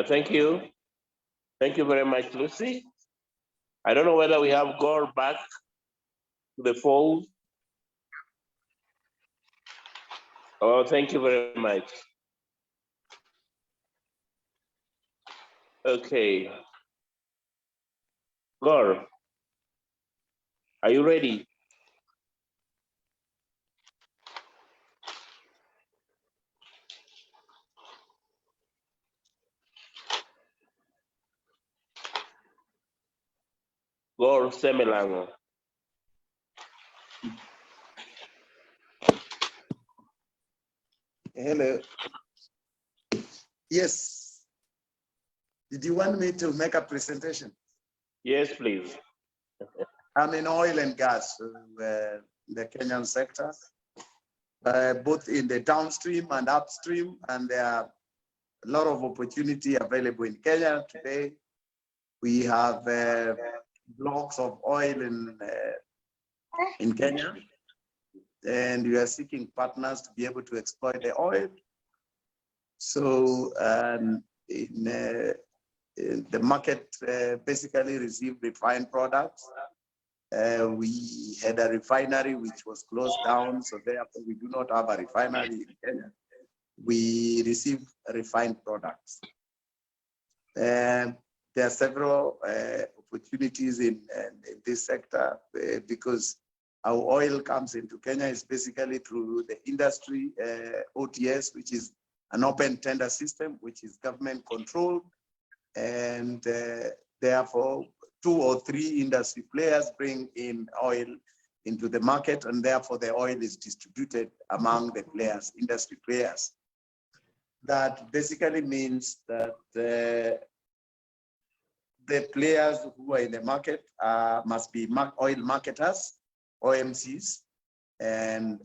Thank you. Thank you very much, Lucy. I don't know whether we have Gore back to the fold. Oh, thank you very much. Okay. Gore, are you ready? Gore Semilango. Hello. Yes. Did you want me to make a presentation? Yes, please. I'm in oil and gas, the Kenyan sector, both in the downstream and upstream, and there are a lot of opportunity available in Kenya today. We have blocks of oil in Kenya, and we are seeking partners to be able to exploit the oil. So the market basically received refined products. We had a refinery which was closed down, so therefore we do not have a refinery in Kenya. We receive refined products. There are several opportunities in this sector because our oil comes into Kenya is basically through the industry OTS, which is an open tender system, which is government controlled. And therefore, 2 or 3 industry players bring in oil into the market, and therefore the oil is distributed among the players, industry players. That basically means that the players who are in the market must be oil marketers, OMCs, and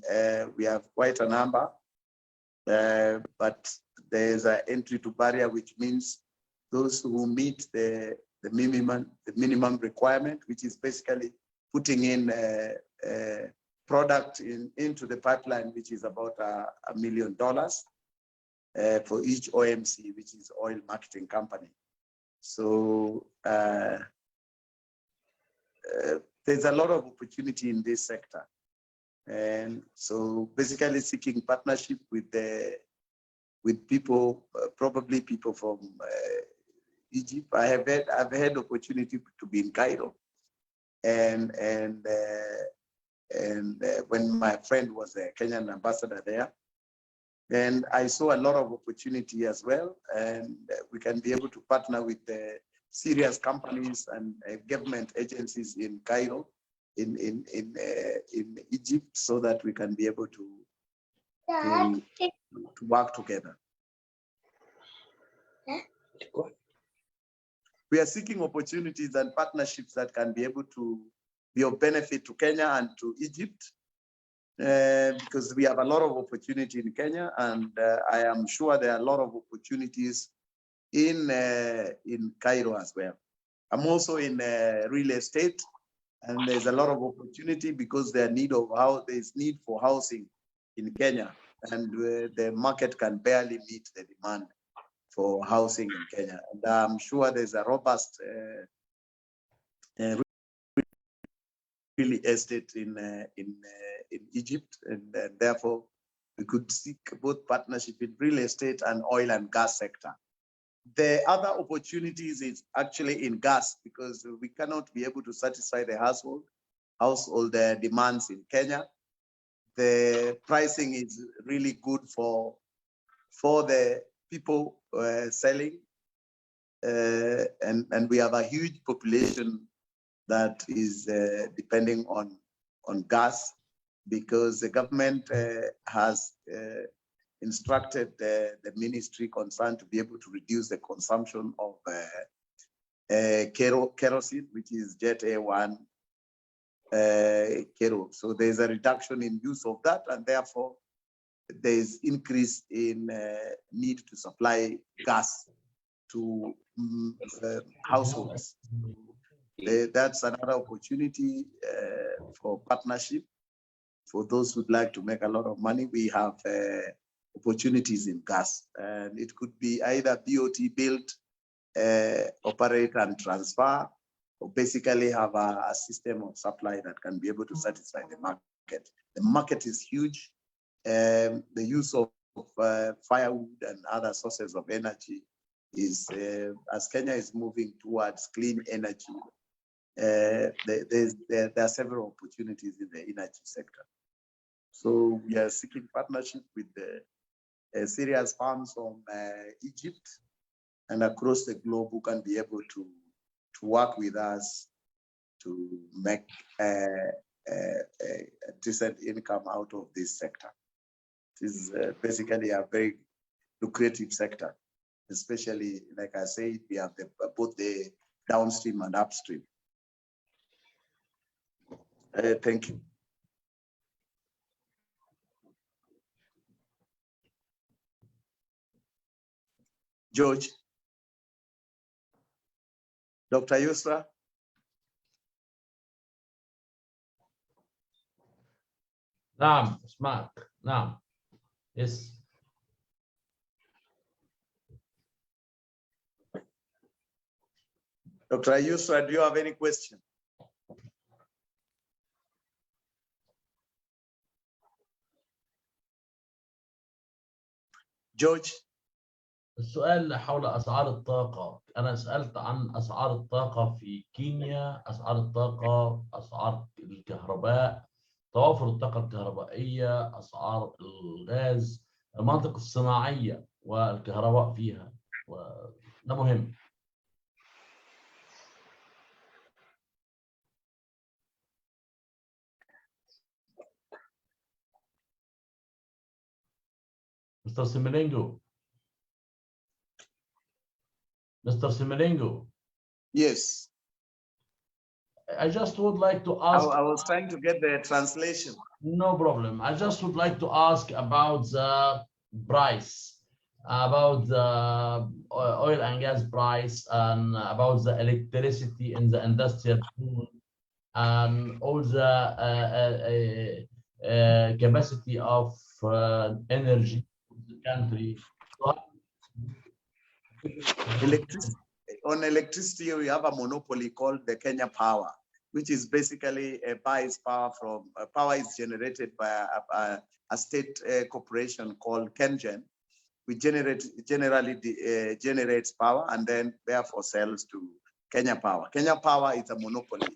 we have quite a number, but there's an entry to barrier, which means those who meet the minimum requirement, which is basically putting in a product into the pipeline, which is about $1 million for each OMC, which is oil marketing company. So there's a lot of opportunity in this sector. And so basically seeking partnership with people, probably people from Egypt. I've had opportunity to be in Cairo, and when my friend was a Kenyan ambassador there, and I saw a lot of opportunity as well, and we can be able to partner with the serious companies and government agencies in Cairo, in Egypt, so that we can be able to work together. We are seeking opportunities and partnerships that can be able to be of benefit to Kenya and to Egypt, because we have a lot of opportunity in Kenya, and I am sure there are a lot of opportunities in Cairo as well. I'm also in real estate, and there's a lot of opportunity because there's need for housing in Kenya. and the market can barely meet the demand for housing in Kenya. And I'm sure there's a robust real estate in Egypt, and therefore we could seek both partnership in real estate and oil and gas sector. The other opportunities is actually in gas, because we cannot be able to satisfy the household demands in Kenya. The pricing is really good for the people selling, and we have a huge population that is depending on gas, because the government has instructed the ministry concerned to be able to reduce the consumption of kerosene, which is Jet A1 kero. So there's a reduction in use of that, and therefore there's increase in need to supply gas to households. That's another opportunity for partnership. For those who'd like to make a lot of money, we have opportunities in gas, and it could be either BOT built, operate and transfer, or basically have a system of supply that can be able to satisfy the market. The market is huge. The use of firewood and other sources of energy is, as Kenya is moving towards clean energy, there are several opportunities in the energy sector. So we are seeking partnership with the serious firms from Egypt and across the globe who can be able to work with us to make a decent income out of this sector. It is basically a very lucrative sector, especially, like I said, we have both the downstream and upstream. Thank you. George. Dr. Yusra. نعم اسمعك. نعم. Yes. Dr. Yusra, do you have any question? George. السؤال حول أسعار الطاقة. أنا سألت عن أسعار الطاقة في كينيا، أسعار الطاقة، أسعار الكهرباء، توافر الطاقة الكهربائية، أسعار الغاز، المناطق الصناعية والكهرباء فيها، وده مهم. Mr. Similingo. Mr. Similingo. Yes. I just would like to ask. I was trying to get the translation. No problem. I just would like to ask about the price, about the oil and gas price, and about the electricity in the industrial zone, and all the capacity of energy in the country. On electricity, we have a monopoly called the Kenya Power, which is basically buys power from power is generated by a state corporation called KenGen, which generally generates power and then therefore sells to Kenya Power. Kenya Power is a monopoly,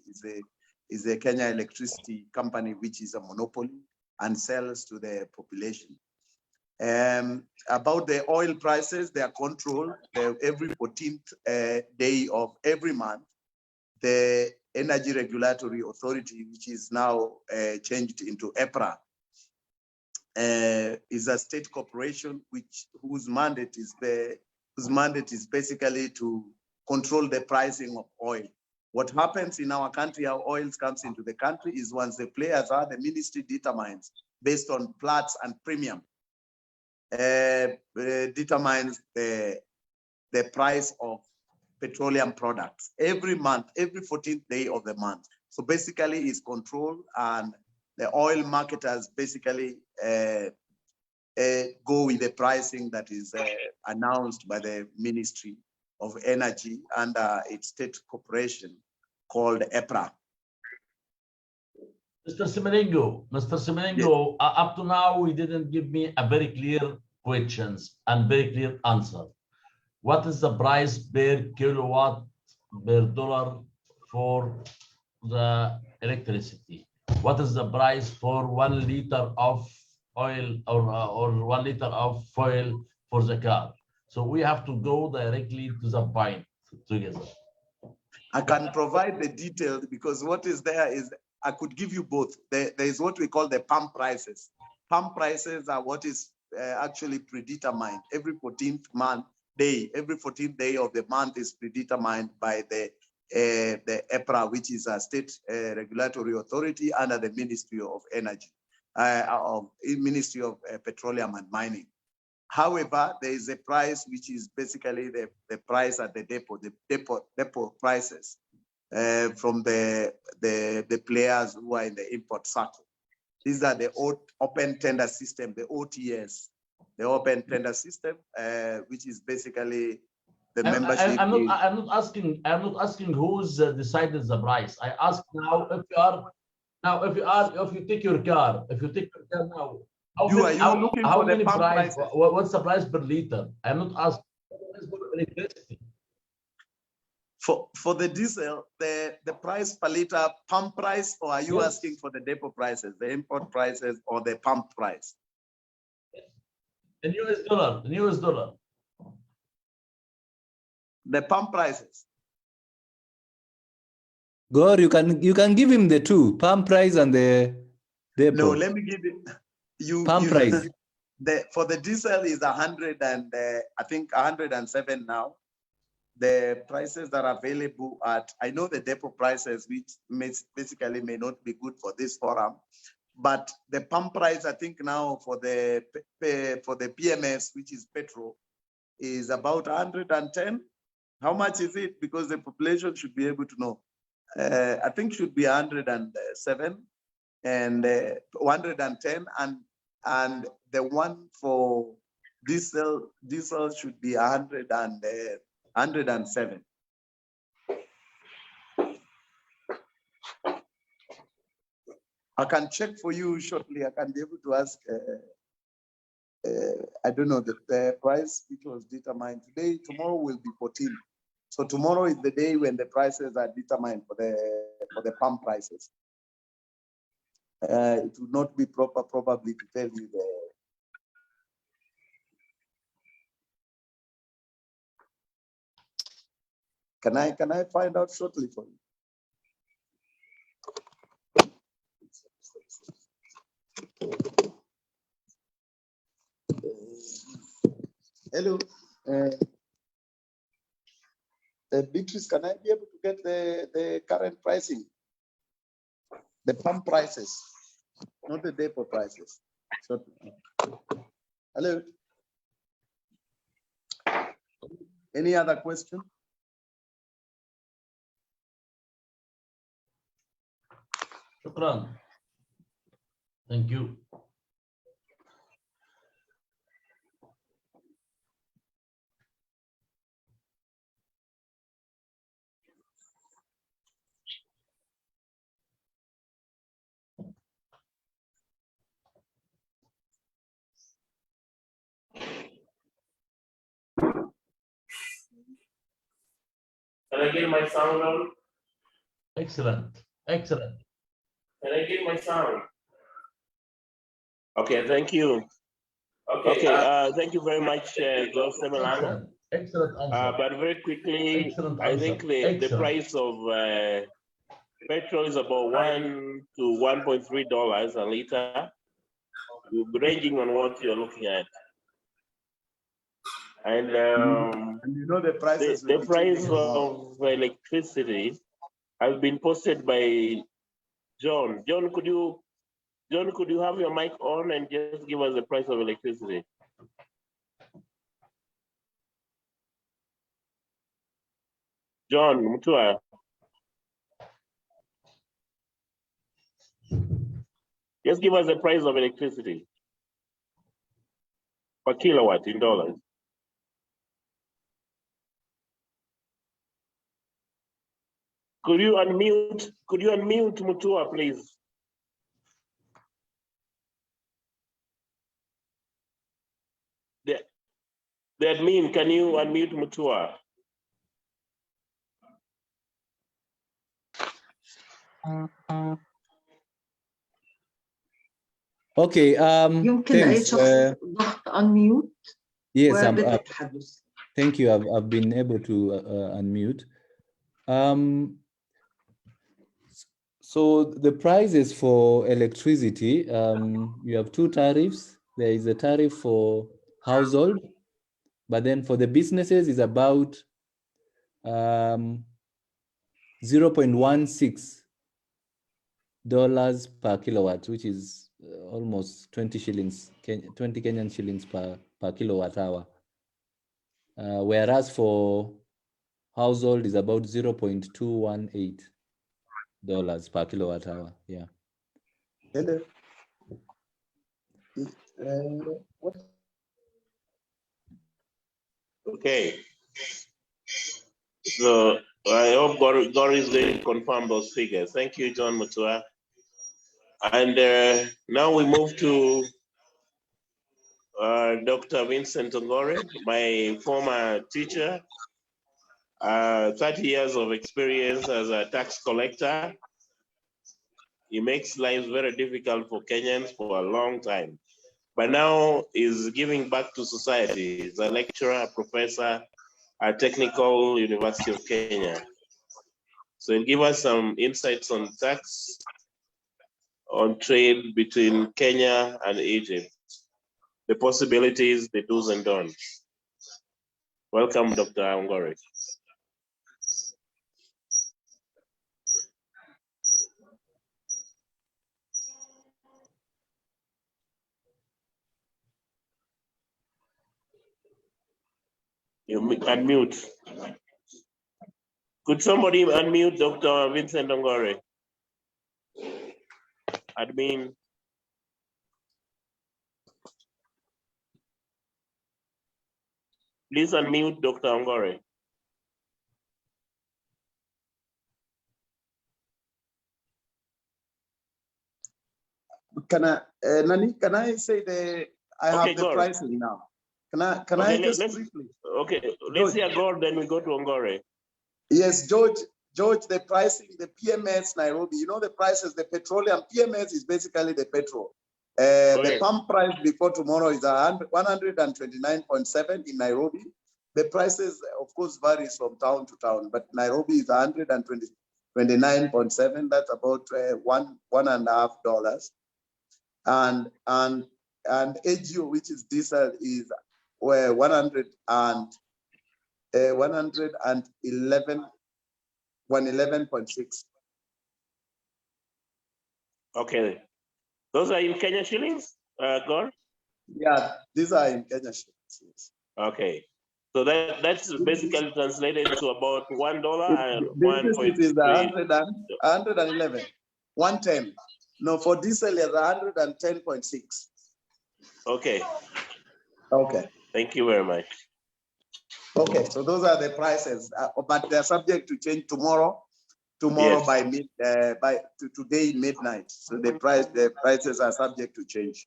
is a Kenya electricity company which is a monopoly and sells to the population. About the oil prices, they are controlled every 14th day of every month. The Energy Regulatory Authority, which is now changed into EPRA, is a state corporation whose mandate is basically to control the pricing of oil. What happens in our country, how oil comes into the country, is once the players are, the ministry determines based on Platts and premium, determines the price of petroleum products every month, every 14th day of the month. So basically it's controlled, and the oil marketers basically go with the pricing that is announced by the Ministry of Energy under its state corporation called EPRA. Mr. Semenengo, up to now, you didn't give me a very clear questions and very clear answer. What is the price per kilowatt per dollar for the electricity? What is the price for 1 liter of oil or 1 liter of fuel for the car? So we have to go directly to the point together. I can provide the details because what is there is I could give you both. There is what we call the pump prices. Pump prices are what is actually predetermined every 14th day. Every 14th day of the month is predetermined by the EPRA, which is a state regulatory authority under the Ministry of Energy, Ministry of Petroleum and Mining. However, there is a price which is basically the price at the depot prices from the players who are in the import circle. These are the open tender system, the OTS, the open tender system, which is basically the membership. I'm not asking who's decided the price. I ask now if you take your car now. How many price? What's the price per liter? I'm not asking for electricity. For the diesel, the price per liter pump price, or are you asking for the depot prices, the import prices, or the pump price? The US dollar. The pump prices. Gore, you can give him the two, pump price and the depot. No, let me give you pump price. For the diesel is 100 and I think 107 now. The prices that are available I know the depot prices, which basically may not be good for this forum, but the pump price, I think now for the PMS, which is petrol, is about 110. How much is it? Because the population should be able to know. I think should be 107 and 110, and the one for diesel should be 107. I can check for you shortly. I can be able to ask. I don't know the price which was determined today. Tomorrow will be 14. So tomorrow is the day when the prices are determined for the pump prices. It would not be proper probably to tell you the. Can I find out shortly for you? Hello, Beatrice, can I be able to get the current pricing? The pump prices, not the depot prices. Hello. Any other question? Shukran. Thank you. Can I get my sound on? Excellent. Excellent. Can I get my sound? Okay, thank you. Okay, thank you very much, Jose Milano. Excellent answer. But very quickly, I think the price of petrol is about $1 to $1.3 a liter, ranging on what you're looking at. And you know the prices. The price of electricity has been posted by John. John, could you have your mic on and just give us the price of electricity? John Mutua. Just give us the price of electricity. per kilowatt in dollars. Could you unmute Mutua, please? The admin, can you unmute Mutua? Okay, يمكن أي thanks. شخص ضغط unmute Yes, وبدأ التحدث. thank you. I've been able to unmute. So the prices for electricity, you have two tariffs. There is a tariff for household, but then for the businesses is about 0.16 dollars per kilowatt, which is almost 20 shillings, 20 Kenyan shillings per kilowatt hour. Whereas for household is about 0.218 dollars per kilowatt hour. Yeah. Hello. Okay. So I hope Gori is going to confirm those figures. Thank you, John Mutua. And now we move to Dr. Vincent Ongore, my former teacher, 30 years of experience as a tax collector. He makes lives very difficult for Kenyans for a long time, but now is giving back to society. He's a lecturer, a professor at Technical University of Kenya. So he'll give us some insights on tax, on trade between Kenya and Egypt, the possibilities, the do's and don'ts. Welcome, Dr. Ongore. You unmute. Could somebody unmute Dr. Vincent Ongore? Admin. Please unmute Dr. Ongore. Can I say I have the pricing now? Can I just briefly? Okay, let's hear Gord, then we go to Ongore. Yes, George, the pricing, the PMS Nairobi, you know the prices, the petroleum, PMS is basically the petrol. The pump price before tomorrow is 129.7 in Nairobi. The prices, of course, varies from town to town, but Nairobi is 129.7. That's about $1.5. And AGO, which is diesel, is 111.6. Okay, those are in Kenya shillings, Gord? Yeah, these are in Kenya shillings. Yes. Okay, so that's basically translated to about $1 and 1.3. Is 111, 110. No, for diesel is 110.6. Okay. Okay. Thank you very much. Okay, so those are the prices, but they're subject to change tomorrow. Yes. by today midnight. So the prices are subject to change.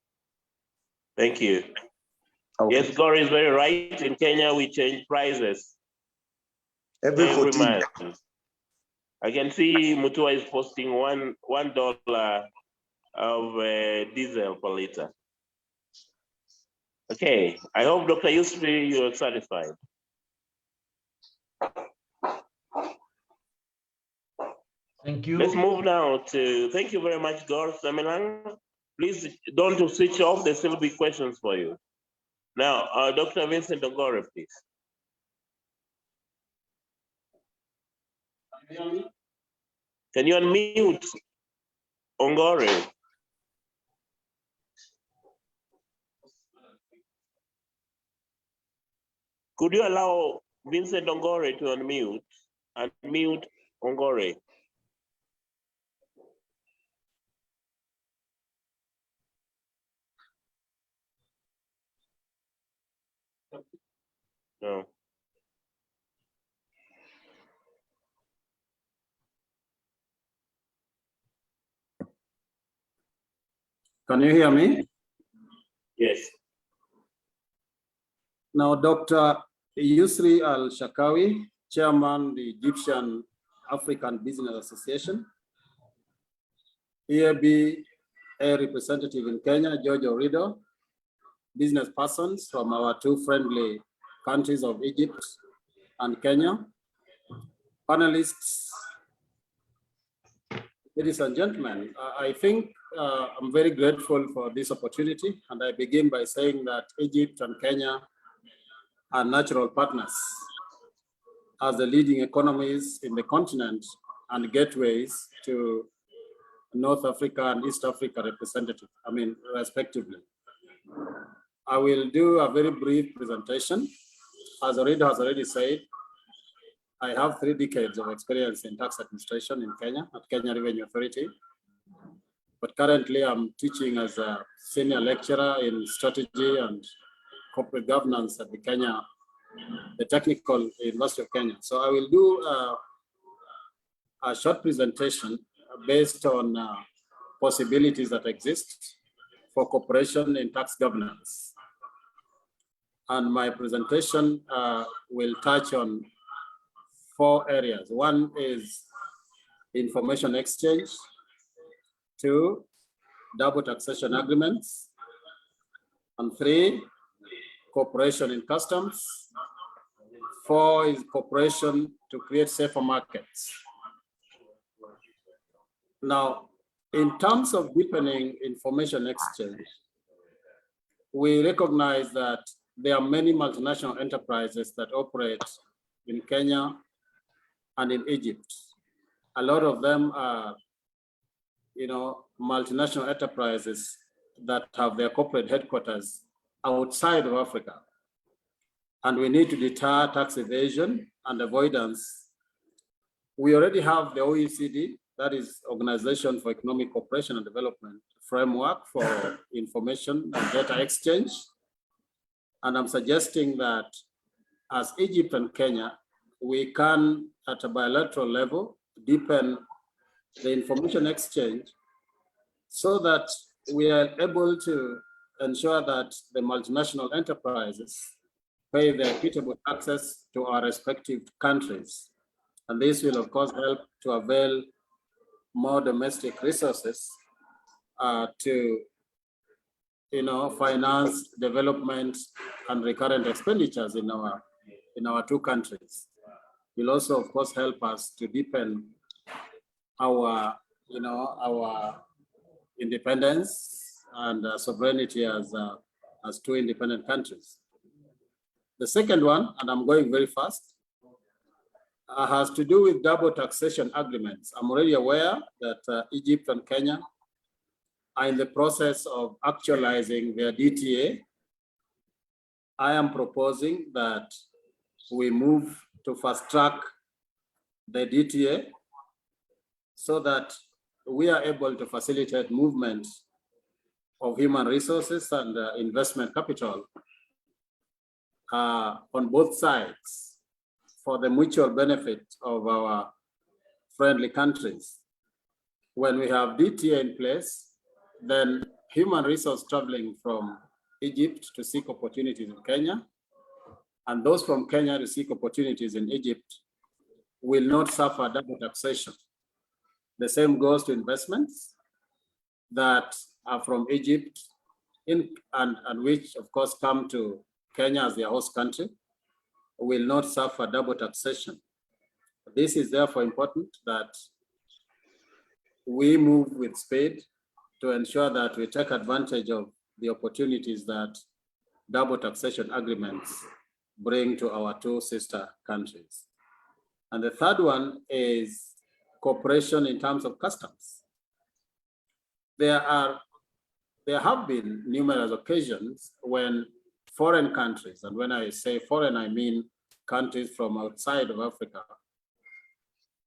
Thank you. Okay. Yes, Gori is very right. In Kenya, we change prices every month. I can see Mutua is posting $1 of diesel per liter. Okay, I hope Dr. Yusri, you're satisfied. Thank you. Let's move now to, thank you very much, Gor Semilang. Please don't switch off, there still be questions for you. Now, Dr. Vincent Ongore, please. Can you unmute Ongore? Could you allow Vincent Ongore to unmute? Unmute Ongore. No. Can you hear me? Yes. Now, Dr. Yusri Al-Shakawi, Chairman, the Egyptian African Business Association, EABA representative in Kenya, George Orido, business persons from our two friendly countries of Egypt and Kenya, panelists, ladies and gentlemen, I think I'm very grateful for this opportunity, and I begin by saying that Egypt and Kenya are natural partners as the leading economies in the continent and gateways to North Africa and East Africa respectively. I will do a very brief presentation. As Orido has already said, I have 3 decades of experience in tax administration in Kenya at Kenya Revenue Authority. But currently I'm teaching as a senior lecturer in strategy and corporate governance at the Technical University of Kenya. So I will do a short presentation based on possibilities that exist for cooperation in tax governance. And my presentation will touch on 4 areas. 1 is information exchange, 2, double taxation agreements, and 3, cooperation in customs. 4 is cooperation to create safer markets. Now, in terms of deepening information exchange, we recognize that there are many multinational enterprises that operate in Kenya and in Egypt. A lot of them are, multinational enterprises that have their corporate headquarters outside of Africa. And we need to deter tax evasion and avoidance. We already have the OECD, that is Organization for Economic Cooperation and Development, framework for information and data exchange. And I'm suggesting that as Egypt and Kenya, we can, at a bilateral level, deepen the information exchange so that we are able to ensure that the multinational enterprises pay their equitable taxes to our respective countries. And this will, of course, help to avail more domestic resources to finance development and recurrent expenditures in our 2 countries. Will also, of course, help us to deepen our independence and sovereignty as 2 independent countries. The second one, and I'm going very fast, has to do with double taxation agreements. I'm already aware that Egypt and Kenya are in the process of actualizing their DTA. I am proposing that we move to fast track the DTA so that we are able to facilitate movement of human resources and investment capital on both sides for the mutual benefit of our friendly countries. When we have DTA in place, then human resource traveling from Egypt to seek opportunities in Kenya, and those from Kenya to seek opportunities in Egypt will not suffer double taxation. The same goes to investments that are from Egypt and which, of course, come to Kenya as their host country, will not suffer double taxation. This is therefore important that we move with speed to ensure that we take advantage of the opportunities that double taxation agreements bring to our 2 sister countries. And the third one is cooperation in terms of customs. There have been numerous occasions when foreign countries, and when I say foreign, I mean countries from outside of Africa,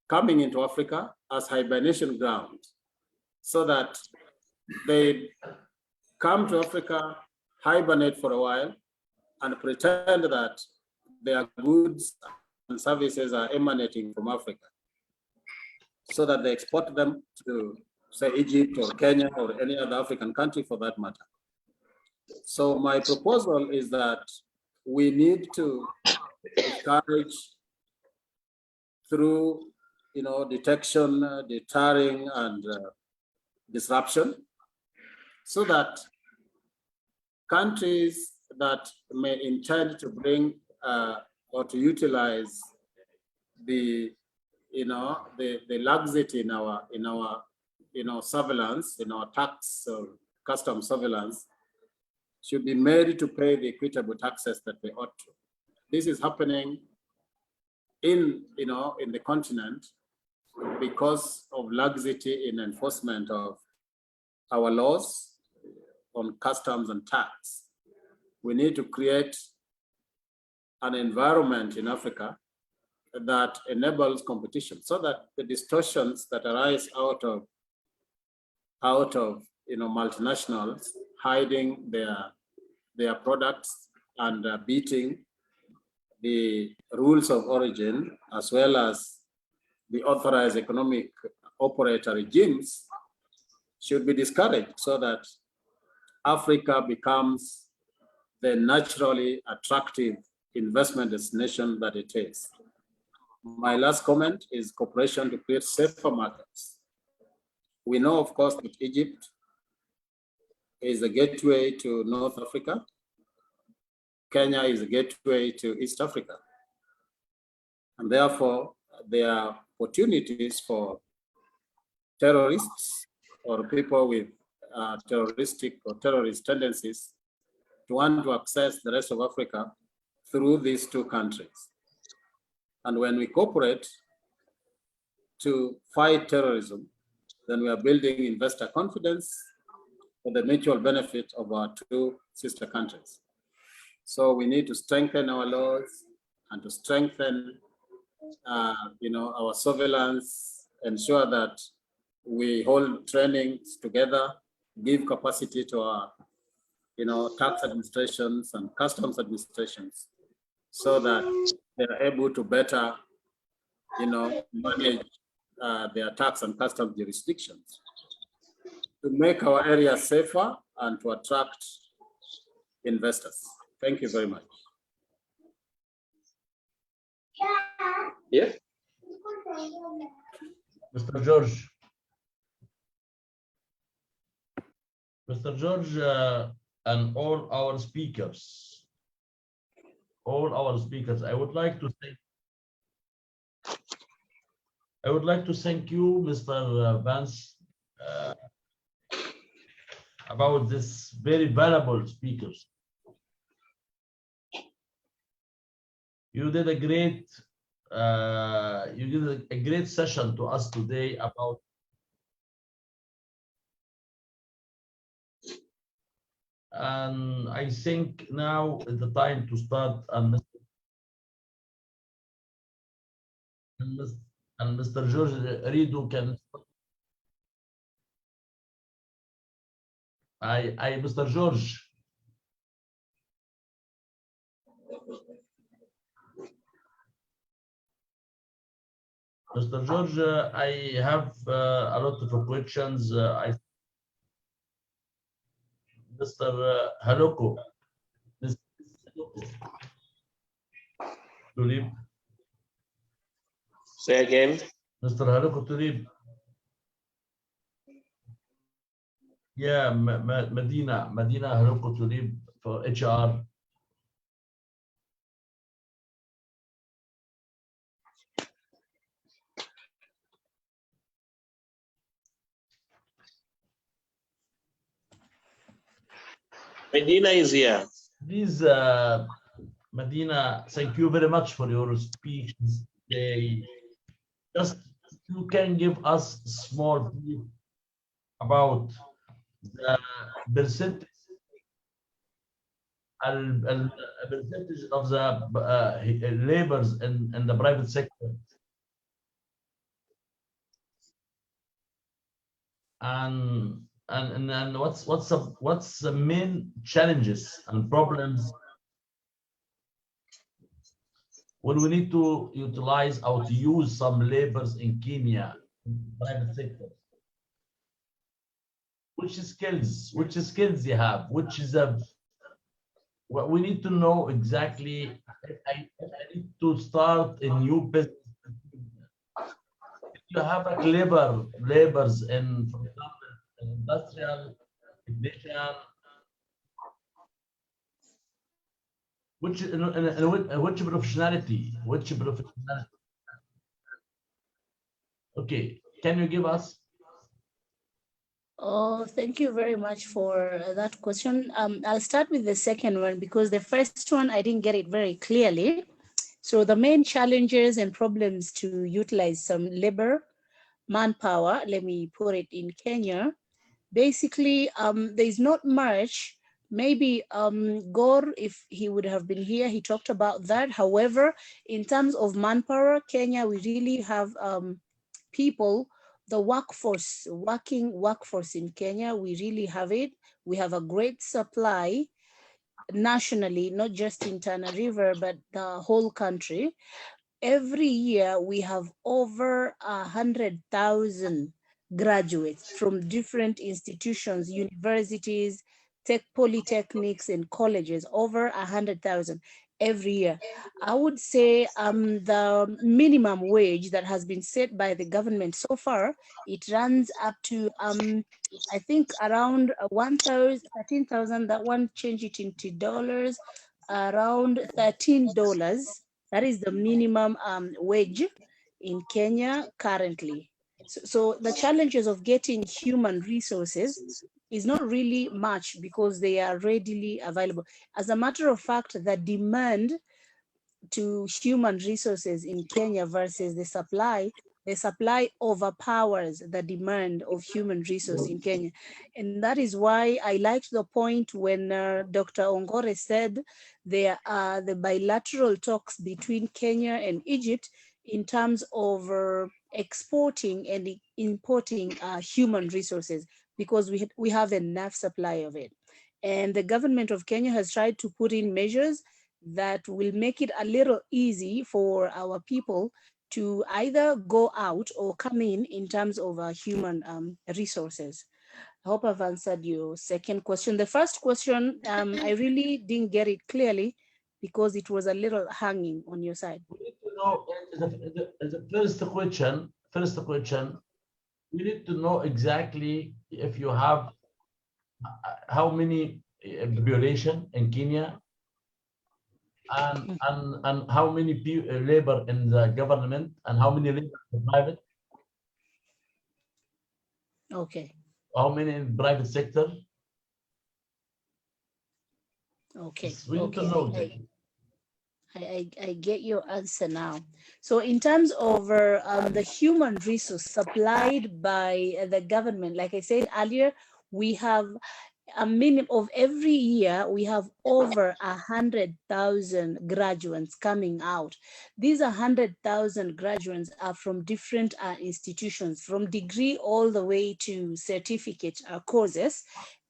coming into Africa as hibernation ground, so that they come to Africa, hibernate for a while, and pretend that their goods and services are emanating from Africa, so that they export them to, say, Egypt or Kenya or any other African country for that matter. So my proposal is that we need to discourage through, detection, deterring, and disruption, so that countries that may intend to bring or to utilize the laxity in our surveillance, in our tax or custom surveillance, should be made to pay the equitable taxes that they ought to. This is happening in the continent because of laxity in enforcement of our laws on customs and tax. We need to create an environment in Africa that enables competition, so that the distortions that arise out of multinationals hiding their products and beating the rules of origin, as well as the authorized economic operator regimes, should be discouraged, so that Africa becomes the naturally attractive investment destination that it is. My last comment is cooperation to create safer markets. We know, of course, that Egypt is a gateway to North Africa. Kenya is a gateway to East Africa. And therefore, there are opportunities for terrorists or people with terroristic or terrorist tendencies to want to access the rest of Africa through these two countries. And when we cooperate to fight terrorism, then we are building investor confidence for the mutual benefit of our two sister countries. So we need to strengthen our laws and to strengthen our surveillance, ensure that we hold trainings together, give capacity to our tax administrations and customs administrations, so that they're able to better manage their tax and customs jurisdictions, to make our area safer and to attract investors. Thank you very much. Yeah. Mr. George. Mr. George, and all our speakers, I would like to thank you, Mr. Vance, about this very valuable speakers. You did a great session to us today about and I think now is the time to start, and Mr. George Rido can Mr. George. Mr. George, I have a lot of questions. Mr. Haloko. Tulip. Say again. Mr. Haloko Tulip. Yeah, Medina Haloko Tulip for HR. Medina is here. Please, Medina, thank you very much for your speech today. Just you can give us small brief about the percentage of the laborers in the private sector, and what's the main challenges and problems when we need to utilize or to use some labors in Kenya, in private sector. Which skills you have, which is what we need to know exactly. I need to start a new business. You have a clever labors in, for example, industrial technician, which which professionality, Okay, can you give us? Oh, thank you very much for that question. I'll start with the second one because the first one I didn't get it very clearly. So the main challenges and problems to utilize some labor, manpower, let me put it in Kenya. Basically, there's not much. Maybe Gore, if he would have been here, he talked about that. However, in terms of manpower, Kenya, we really have people, the working workforce in Kenya, we really have it. We have a great supply nationally, not just in Tana River, but the whole country. Every year we have over 100,000 graduates from different institutions, universities, polytechnics and colleges, over 100,000 every year. I would say the minimum wage that has been set by the government so far, it runs up to I think around 13,000. That one, change it into dollars, around $13. That is the minimum wage in Kenya currently. So the challenges of getting human resources is not really much because they are readily available. As a matter of fact, the demand to human resources in Kenya versus the supply overpowers the demand of human resource in Kenya. And that is why I liked the point when Dr. Ongore said there are the bilateral talks between Kenya and Egypt in terms of exporting and importing human resources, because we have enough supply of it. And the government of Kenya has tried to put in measures that will make it a little easy for our people to either go out or come in terms of human resources. I hope I've answered your second question. The first question, I really didn't get it clearly because it was a little hanging on your side. We need to know the first question, we need to know exactly if you have how many population in Kenya, and how many labor in the government and how many labor in the private. Okay. How many in private sector? Okay. We need to know. I get your answer now. So in terms of the human resource supplied by the government, like I said earlier, we have a minimum of every year, we have over 100,000 graduates coming out. These 100,000 graduates are from different institutions, from degree all the way to certificate courses.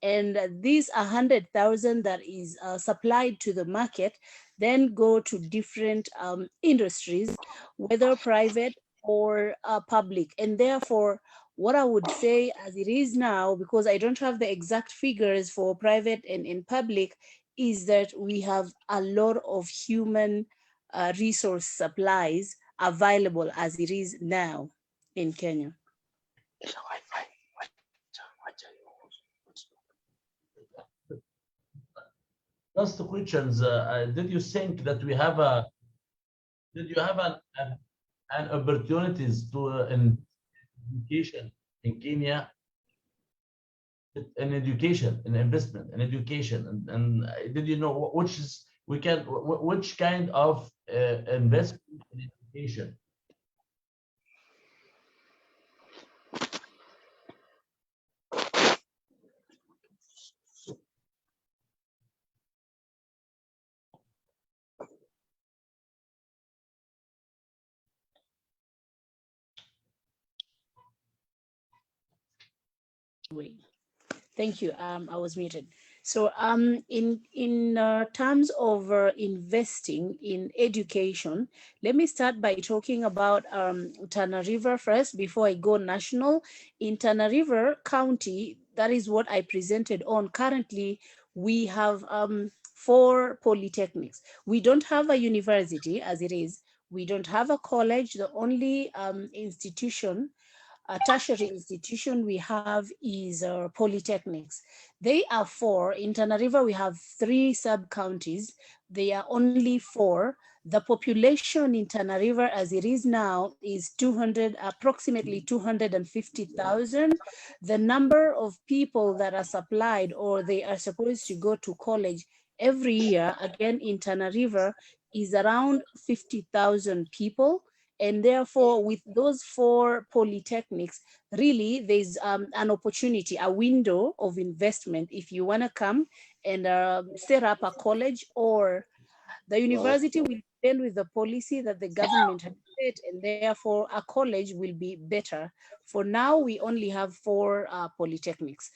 And these 100,000 that is supplied to the market then go to different industries, whether private or public. And therefore, what I would say as it is now, because I don't have the exact figures for private and in public, is that we have a lot of human resource supplies available as it is now in Kenya. That's the questions. Did you think that we have did you have an opportunities to in education in Kenya, in education, in investment, in education, and did you know which kind of investment in education? Thank you. I was muted. So in terms of investing in education, let me start by talking about Tana River first before I go national. In Tana River County, that is what I presented on. Currently, we have 4 polytechnics. We don't have a university as it is. We don't have a college. The only institution, a tertiary institution we have is polytechnics. They are 4. In Tana River, we have 3 sub-counties. They are only 4. The population in Tana River as it is now is approximately 250,000. The number of people that are supplied or they are supposed to go to college every year, again in Tana River, is around 50,000 people. And therefore, with those 4 polytechnics, really there's an opportunity, a window of investment if you want to come and set up a college, or the university will depend with the policy that the government has set, and therefore a college will be better. For now, we only have 4 polytechnics.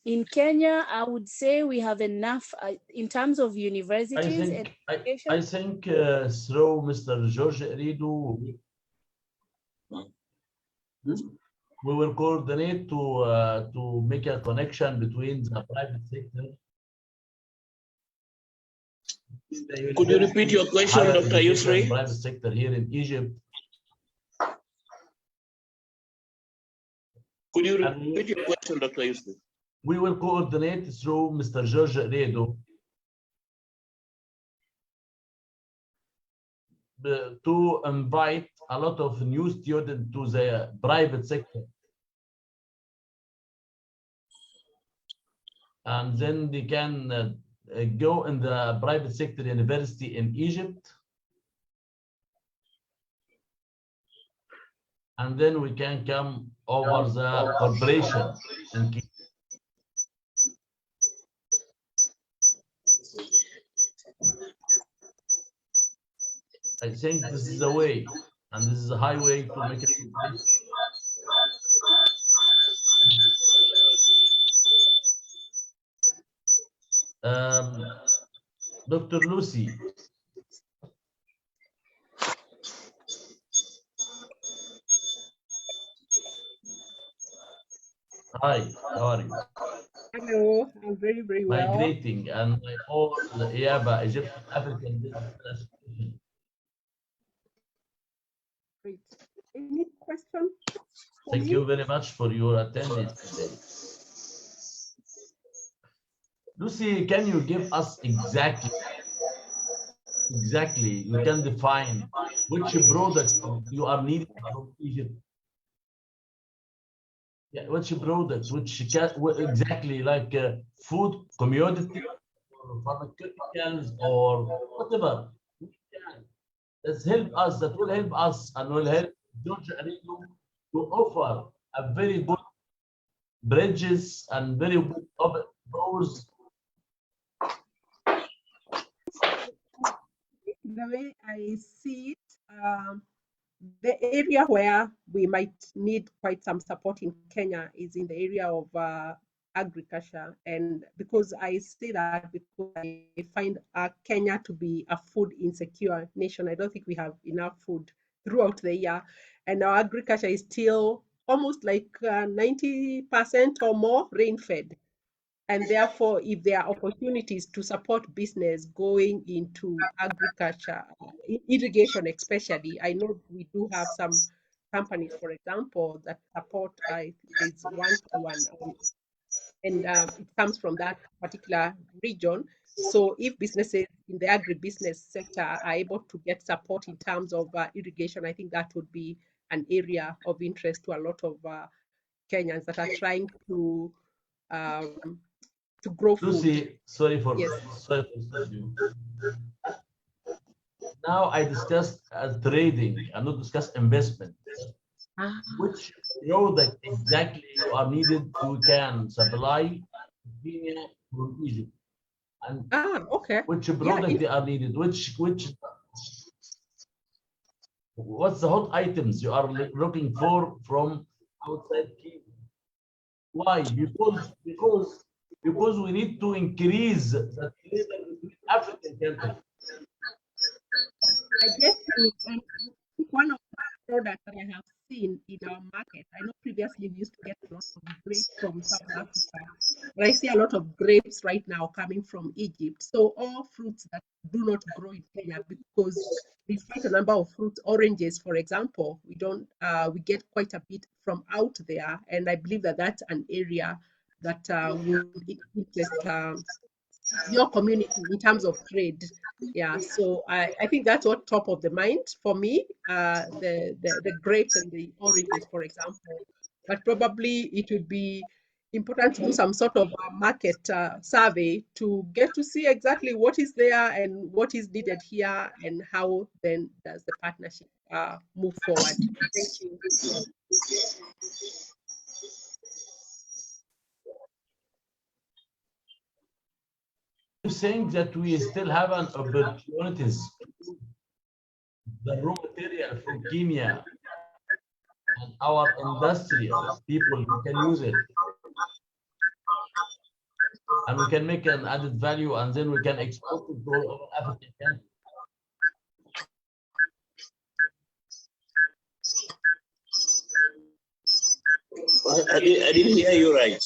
In Kenya, I would say we have enough in terms of universities and education. I think through Mr. George Erido, we will coordinate to make a connection between the private sector. Could you repeat your question, Dr. Yusri? Private sector here in Egypt. Could you repeat your question, Dr. Yusri? We will coordinate through Mr. George Redo to invite a lot of new students to the private sector. And then they can go in the private sector university in Egypt. And then we can come over the corporation and I think this is the way, and this is a highway to make it. Dr. Lucy. Hi, how are you? Hello, I'm very, very well. Migrating, and I hold the EABA, Egyptian African Business. Great. Any question? Thank you very much for your attendance today. Lucy, can you give us exactly, you can define which products you are needing from Egypt? Yeah, which products, exactly, like food, commodity, or pharmaceuticals, or whatever. That will help us and will help George Arido to offer a very good bridges and very good doors. The way I see it, the area where we might need quite some support in Kenya is in the area of agriculture. And because I say that, because I find Kenya to be a food insecure nation. I don't think we have enough food throughout the year. And our agriculture is still almost like 90% or more rain-fed. And therefore, if there are opportunities to support business going into agriculture, irrigation especially, I know we do have some companies, for example, that support, there's 1-to-1, and it comes from that particular region. So if businesses in the agribusiness sector are able to get support in terms of irrigation, I think that would be an area of interest to a lot of Kenyans that are trying to grow food. Lucy, sorry for Yes. you. Now I discussed trading. I'm not discuss investment. Which product exactly you are needed to can supply Kenya from Egypt? And okay. Which product they are needed? What's the hot items you are looking for from outside Kenya? Why? Because because we need to increase the trade between African countries. I guess one of the products that I have seen in our market, I know previously we used to get a lot of grapes from South Africa, but I see a lot of grapes right now coming from Egypt. So all fruits that do not grow in Kenya, because there's quite a number of fruits, oranges, for example, we get quite a bit from out there, and I believe that that's an area that would interest your community in terms of trade. Yeah, so I think that's what top of the mind for me, the grapes and the oranges, for example. But probably it would be important to do some sort of a market survey to get to see exactly what is there and what is needed here, and how then does the partnership move forward. Thank you. Saying that we still have an opportunities to the raw material from Kenya, and our industrial people who can use it, and we can make an added value, and then we can export it to all African countries. I didn't hear you right.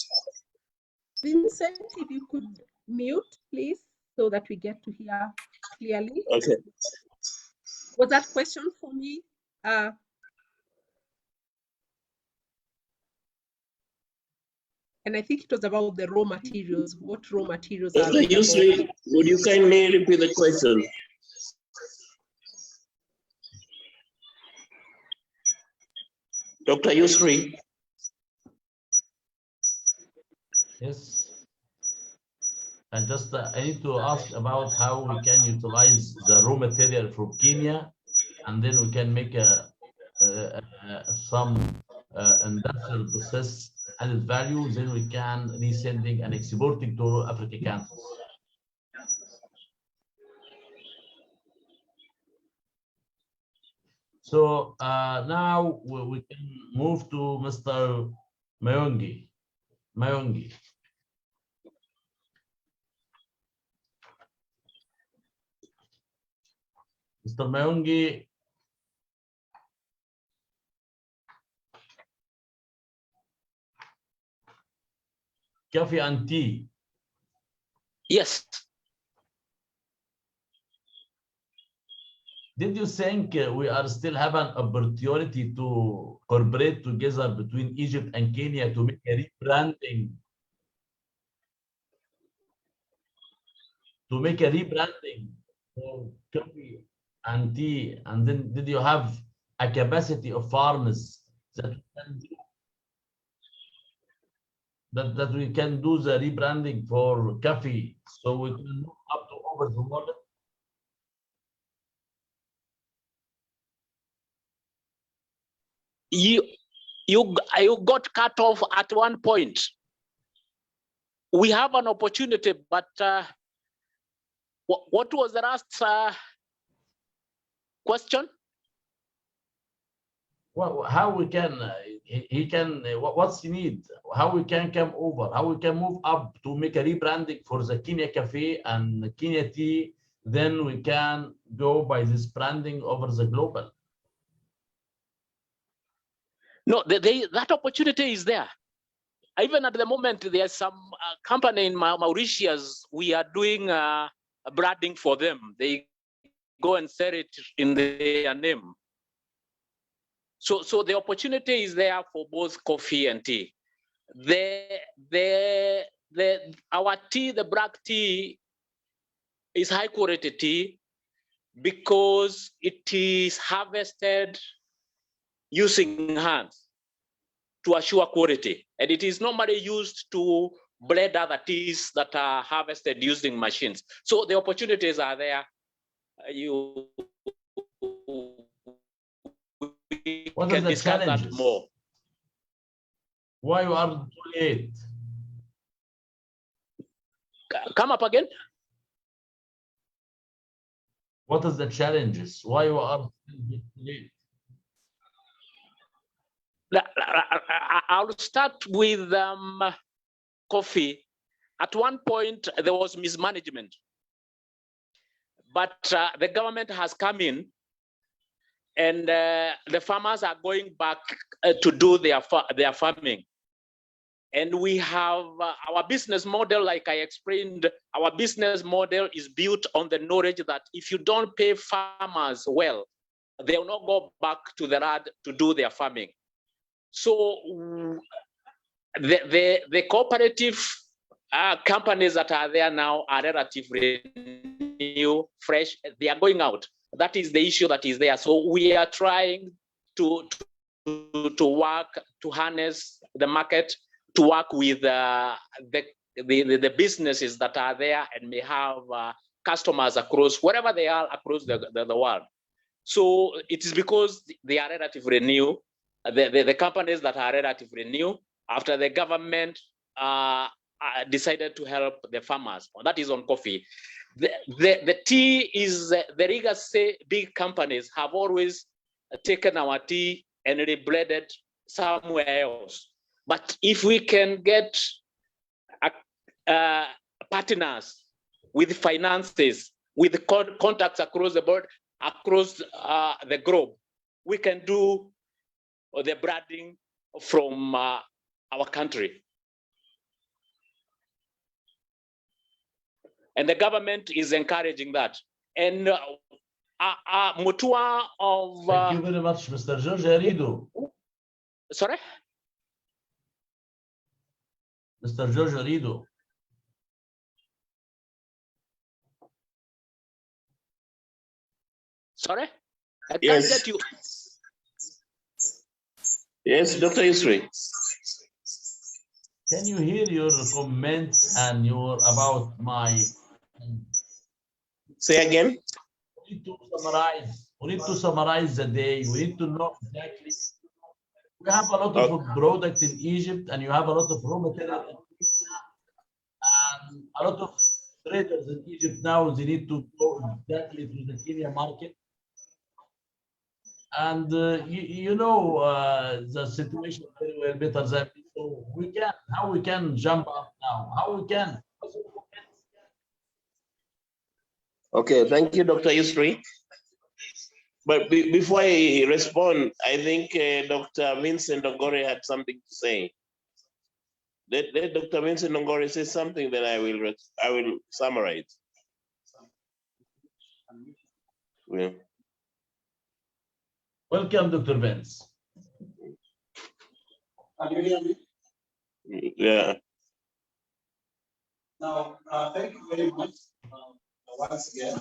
Vincent, if you could mute, please, so that we get to hear clearly. Okay. Was that question for me? And I think it was about the raw materials. What raw materials are Dr. Yusri, would you kindly repeat the question? Dr. Yusri? Yes. And just I need to ask about how we can utilize the raw material from Kenya, and then we can make some industrial process added value, then we can resending and exporting to African countries. So now we can move to Mr. Mayongi. Mayongi. Mr. Mayongi. Coffee and tea. Yes. Did you think we are still have an opportunity to cooperate together between Egypt and Kenya to make a rebranding? To make a rebranding for coffee and tea, and then did you have a capacity of farmers that can do that we can do the rebranding for coffee, so we can move up to over the world? You got cut off at one point. We have an opportunity, but what was the last question? Well, how we can he can what's the need? How we can come over? How we can move up to make a rebranding for the Kenya Cafe and Kenya Tea? Then we can go by this branding over the global. No, that opportunity is there. Even at the moment, there's some company in Mauritius. We are doing branding for them. They go and sell it in their name. So the opportunity is there for both coffee and tea. Our tea, the black tea, is high quality tea because it is harvested using hands to assure quality, and it is normally used to blend other teas that are harvested using machines. So the opportunities are there. What can are the discuss challenges? that more. Why you are too late? Come up again. What is the challenges? Why you are too late? I'll start with coffee. at one point there was mismanagement, but the government has come in, and the farmers are going back to do their farming. And we have our business model, like I explained, our business model is built on the knowledge that if you don't pay farmers well, they will not go back to the land to do their farming. So the cooperative companies that are there now are relatively new, fresh. They are going out. That is the issue that is there. So we are trying to work to harness the market, to work with the businesses that are there and may have customers across wherever they are across the world. So it is because they are relatively new. The companies that are relatively new, after the government decided to help the farmers. That is on coffee. The tea is the legacy. Big companies have always taken our tea and reblended somewhere else. But if we can get partners with finances, with contacts across the board, across the globe, we can do the branding from our country. And the government is encouraging that. And Mutua of... Thank you very much, Mr. George Arido. Sorry? Mr. George Arido. Sorry? I can't Yes. get you. Yes, Dr. Yusri. Can you hear your comments and your about my... Say again. We need to summarize. We need to summarize the day. We need to know exactly. We have a lot of product in Egypt, and you have a lot of raw material in Egypt, and a lot of traders in Egypt now. They need to go exactly to the Kenya market, and you know the situation very well better than me. So we can, how we can jump up now? How we can? Okay, thank you, Dr. Yusri. But before I respond, I think Dr. Vincent Ongore had something to say. Let Dr. Vincent Ongore say something, then I will summarize. Yeah. Welcome, Dr. Vince. Can you hear me? Yeah. Now, thank you very much once again.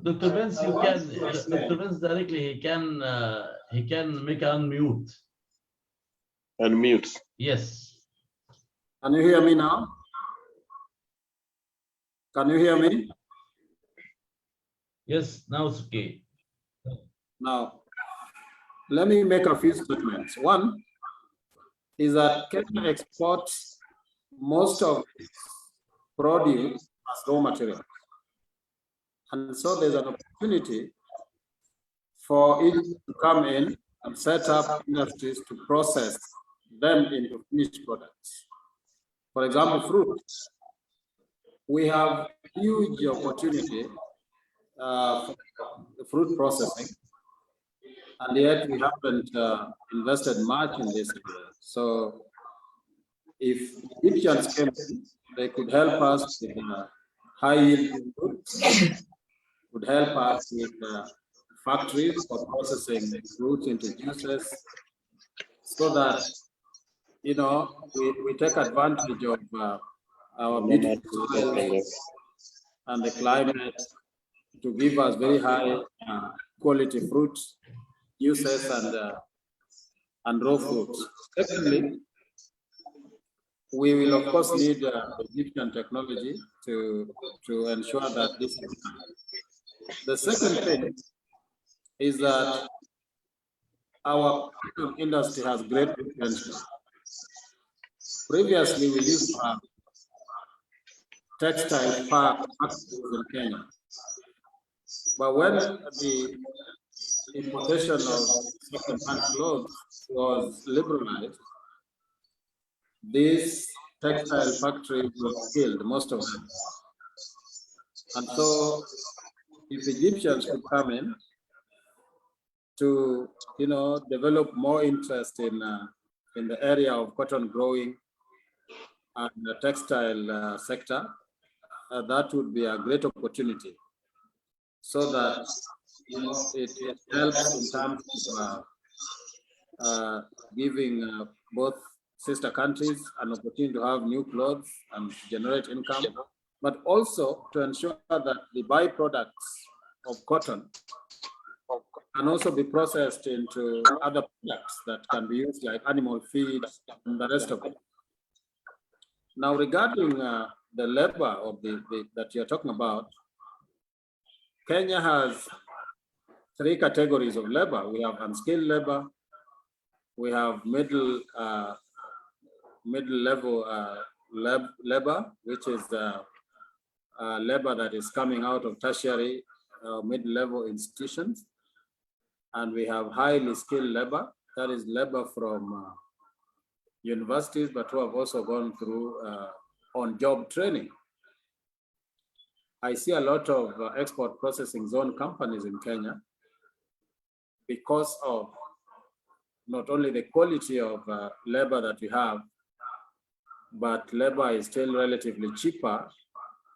Dr. Vince, you can, Dr. Vince directly, he can make unmute. Unmute. Yes. Can you hear me now? Can you hear me? Yes, now it's okay. Now, let me make a few statements. One is that Kenya exports most of its produce as raw material. And so there's an opportunity for it to come in and set up industries to process them into finished products. For example, fruits. We have huge opportunity for the fruit processing, and yet we haven't invested much in this area. So if Egyptians came in, they could help us with high yield fruits, would help us with factories for processing fruit into juices, so that, you know, we take advantage of our beautiful soils and the climate to give us very high quality fruits, juices, and raw fruits. Secondly, we will of course need Egyptian technology to ensure that this is done. The second thing is that our industry has great potential. Previously, we used to have textile factories in Kenya. But when the importation of second-hand clothes was liberalized, these textile factories were killed, most of them. And so if Egyptians could come in to, develop more interest in the area of cotton growing and the textile sector, that would be a great opportunity, so that it helps in terms of giving both sister countries an opportunity to have new clothes and generate income, but also to ensure that the byproducts of cotton can also be processed into other products that can be used, like animal feed and the rest of it. Now, regarding the labor of that you're talking about, Kenya has 3 categories of labor. We have unskilled labor, we have middle level labor, which is the labor that is coming out of tertiary mid-level institutions, and we have highly skilled labor, that is labor from universities, but who have also gone through on-job training. I see a lot of export processing zone companies in Kenya because of not only the quality of labor that we have, but labor is still relatively cheaper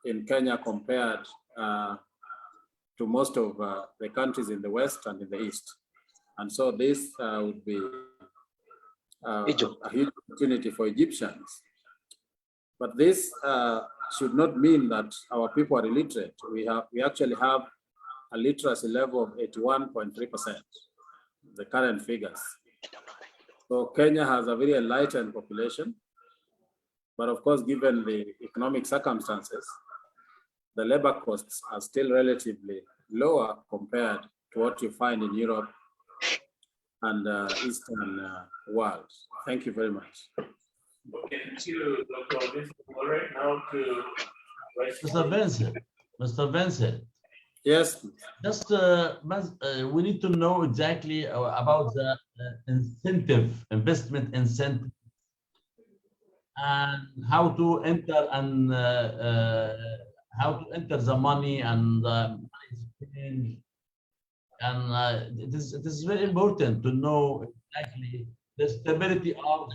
in Kenya compared to most of the countries in the West and in the East. And so this would be a huge opportunity for Egyptians. But this should not mean that our people are illiterate. We actually have a literacy level of 81.3%, the current figures. So Kenya has a very enlightened population, but of course, given the economic circumstances, the labor costs are still relatively lower compared to what you find in Europe and Eastern world. Thank you very much. Okay, thank you, Dr. Vincent. Now to Mr. Vincent. Yes. Just we need to know exactly about the investment incentive, and how to enter the money and exchange. And it is very important to know exactly the stability of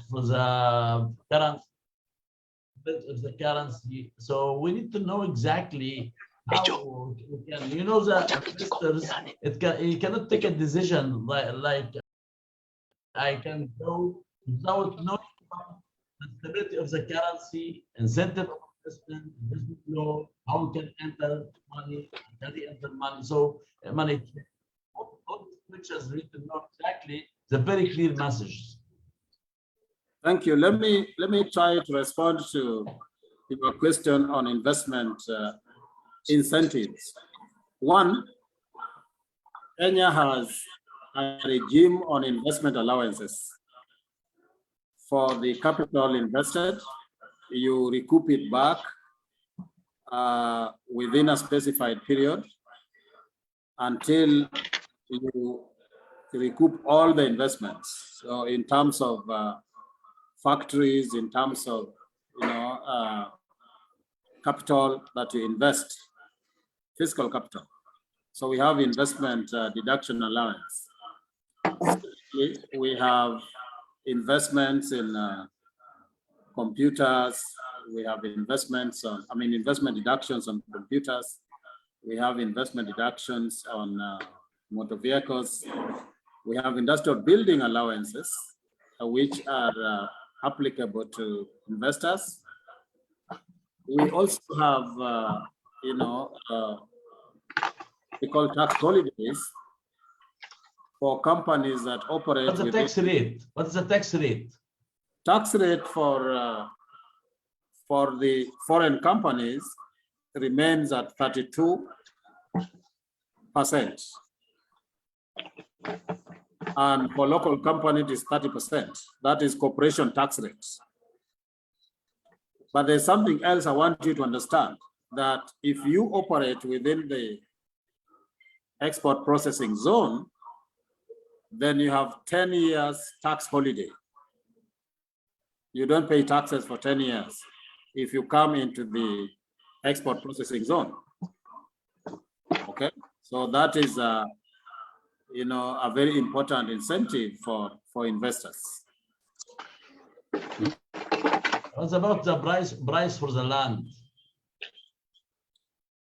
the currency. So we need to know exactly how we can, the investors, you cannot take a decision like I can go without knowing about the stability of the currency, incentive of investment law, how we can enter money, can we enter money. So money, all these pictures need to know exactly the very clear messages. Thank you. Let me try to respond to your question on investment incentives. One, Kenya has a regime on investment allowances. For the capital invested, you recoup it back within a specified period until you recoup all the investments. So in terms of factories, in terms of capital that you invest, fiscal capital. So we have investment deduction allowance. We have investments in computers. We have investments on, investment deductions on computers. We have investment deductions on motor vehicles. We have industrial building allowances, which are applicable to investors. We also have, we call tax holidays for companies that operate. What's the tax rate? What's the tax rate? Tax rate for the foreign companies remains at 32%. And for local companies, it is 30%. That is corporation tax rates. But there's something else I want you to understand, that if you operate within the export processing zone, then you have 10 years tax holiday. you don't pay taxes for 10 years if you come into the export processing zone. Okay, so that is a very important incentive for investors. What about the price for the land?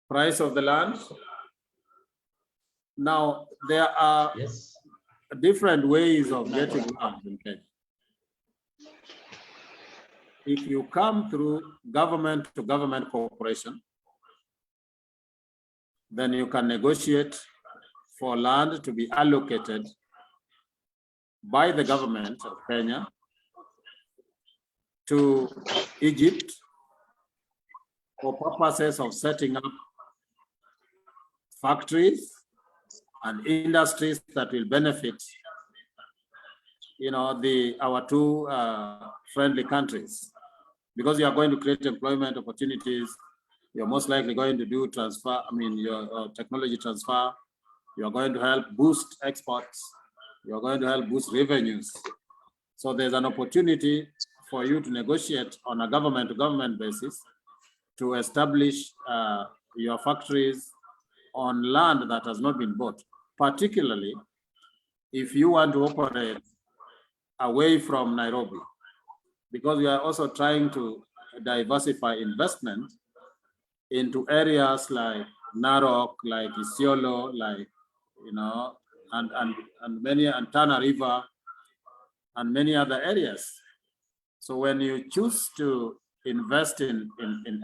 Price of the land. Now, there are different ways of getting land in Kenya. If you come through government to government cooperation, then you can negotiate for land to be allocated by the government of Kenya to Egypt for purposes of setting up factories and industries that will benefit, our two friendly countries. Because you are going to create employment opportunities, you're most likely going to do your technology transfer. You're going to help boost exports. You're going to help boost revenues. So there's an opportunity for you to negotiate on a government-to-government basis to establish your factories on land that has not been bought, particularly if you want to operate away from Nairobi, because we are also trying to diversify investment into areas like Narok, like Isiolo, like, and Tana River, and many other areas. So when you choose to invest in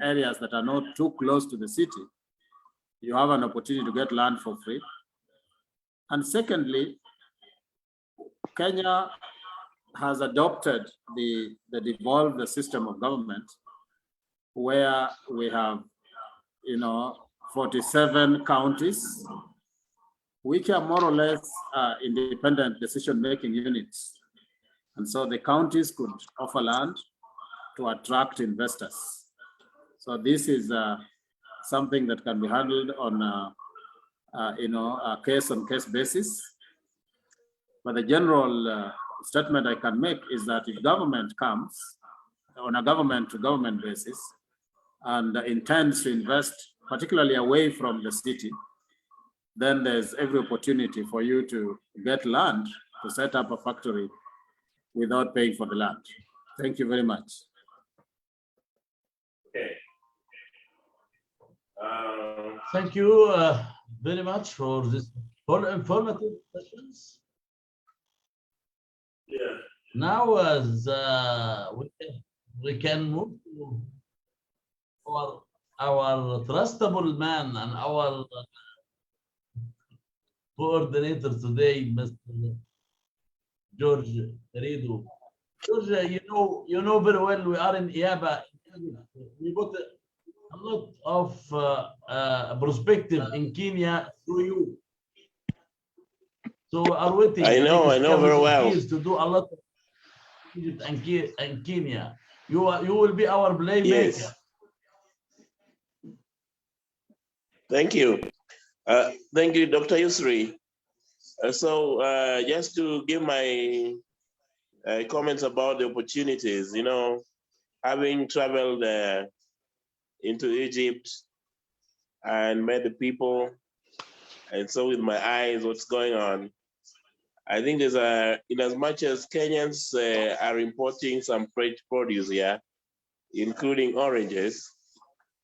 areas that are not too close to the city, you have an opportunity to get land for free. And secondly, Kenya has adopted the devolved system of government, where we have 47 counties, which are more or less independent decision-making units. And so the counties could offer land to attract investors. So this is something that can be handled on a case-on-case basis. But the general statement I can make is that if government comes on a government-to-government basis and intends to invest, particularly away from the city, then there's every opportunity for you to get land to set up a factory without paying for the land. Thank you very much. Okay. Thank you very much for this informative sessions. Yeah. Now, we can move to our trustable man and our coordinator today, Mr. George Redo. George, you know very well we are in EABA. We got a lot of perspective in Kenya through you. So are waiting. I know very well. To do a lot of Egypt and Kenya. You will be our playmaker. Yes. Thank you. Thank you, Dr. Yusri. So just to give my comments about the opportunities, having traveled into Egypt and met the people and saw with my eyes what's going on, I think there's in as much as Kenyans are importing some fresh produce here, including oranges,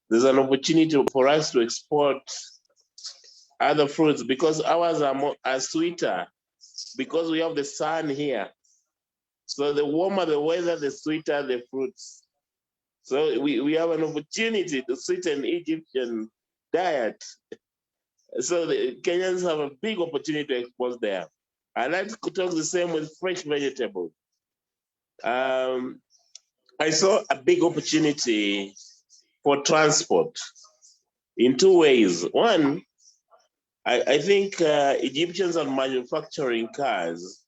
there's an opportunity for us to export other fruits because ours are sweeter because we have the sun here. So the warmer the weather, the sweeter the fruits. So we have an opportunity to sweeten Egyptian diet. So the Kenyans have a big opportunity to export there. I like to talk the same with fresh vegetables. I saw a big opportunity for transport in two ways. One, I think Egyptians are manufacturing cars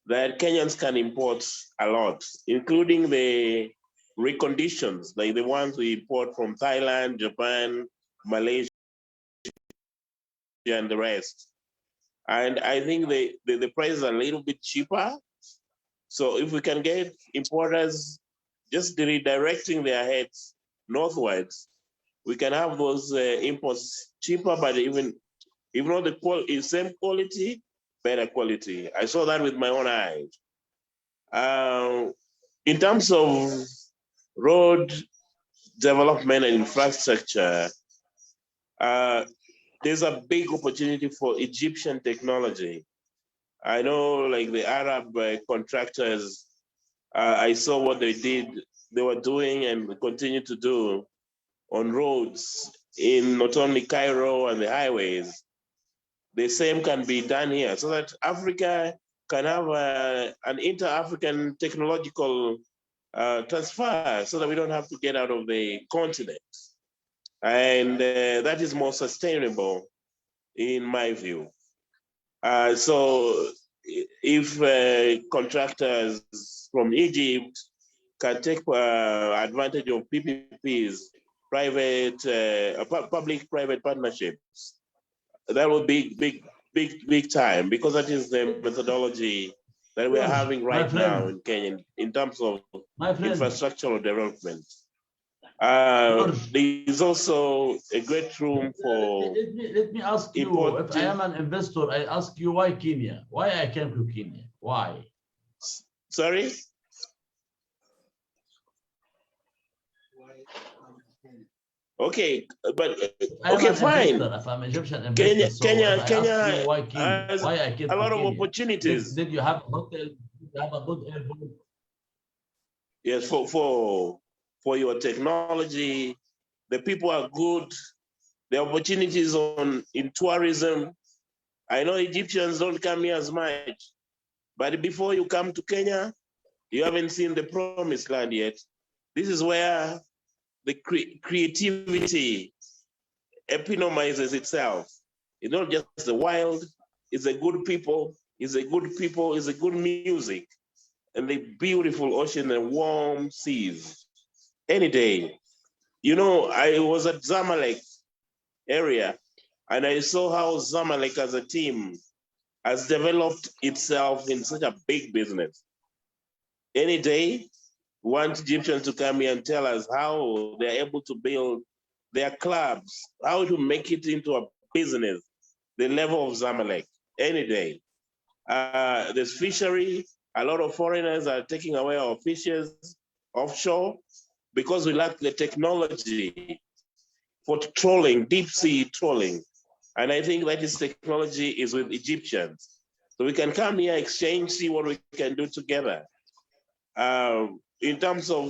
that Kenyans can import a lot, including the reconditions, like the ones we import from Thailand, Japan, Malaysia, and the rest. And I think the price is a little bit cheaper. So if we can get importers just redirecting their heads northwards, we can have those imports cheaper, but even if not the same quality, better quality. I saw that with my own eyes. In terms of road development and infrastructure, there's a big opportunity for Egyptian technology. I know, like the Arab contractors, I saw what they were doing and continue to do on roads in not only Cairo and the highways. The same can be done here so that Africa can have an inter-African technological transfer so that we don't have to get out of the continent. And that is more sustainable in my view. So if contractors from Egypt can take advantage of PPPs, public-private partnerships, that will be big time, because that is the methodology that we are having right now in Kenya in terms of infrastructural development. There is also a great room for. Let me ask you, if I am an investor, I ask you why Kenya? Why I came to Kenya? Why? Sorry? Okay, but okay, fine. If I'm Egyptian investor, Kenya why Kenya? has why I came a lot to of Kenya? opportunities. Did you have a hotel? Did you have a good airport? Yes, for your technology, the people are good. The opportunities in tourism. I know Egyptians don't come here as much, but before you come to Kenya, you haven't seen the promised land yet. This is where the creativity epitomizes itself. It's not just the wild, it's a good people, it's a good music, and the beautiful ocean and warm seas. Any day. You know, I was at Zamalek area, and I saw how Zamalek as a team has developed itself in such a big business. Any day, we want Egyptians to come here and tell us how they're able to build their clubs, how to make it into a business, the level of Zamalek, any day. There's fishery. A lot of foreigners are taking away our fishes offshore because we lack the technology for trolling, deep sea trolling. And I think that this technology is with Egyptians. So we can come here, exchange, see what we can do together. In terms of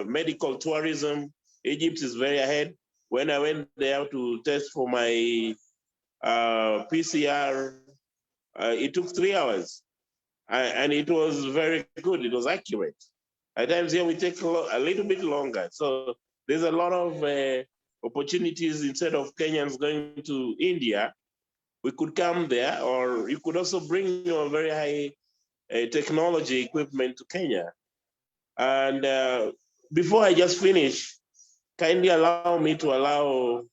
medical tourism, Egypt is very ahead. When I went there to test for my PCR, it took 3 hours. And it was very good, it was accurate. At times here we take a little bit longer. So there's a lot of opportunities. Instead of Kenyans going to India, we could come there, or you could also bring your very high technology equipment to Kenya. And before I just finish, kindly allow me to allow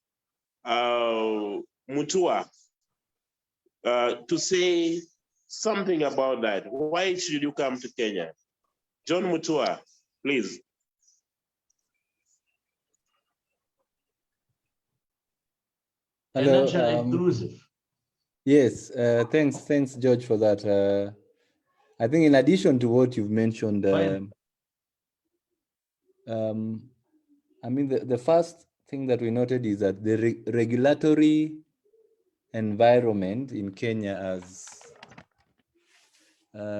Mutua to say something about that. Why should you come to Kenya? John Mutua, please. Hello. Inclusive. Yes, thanks, George, for that. I think in addition to what you've mentioned, I mean, the first thing that we noted is that the regulatory environment in Kenya has,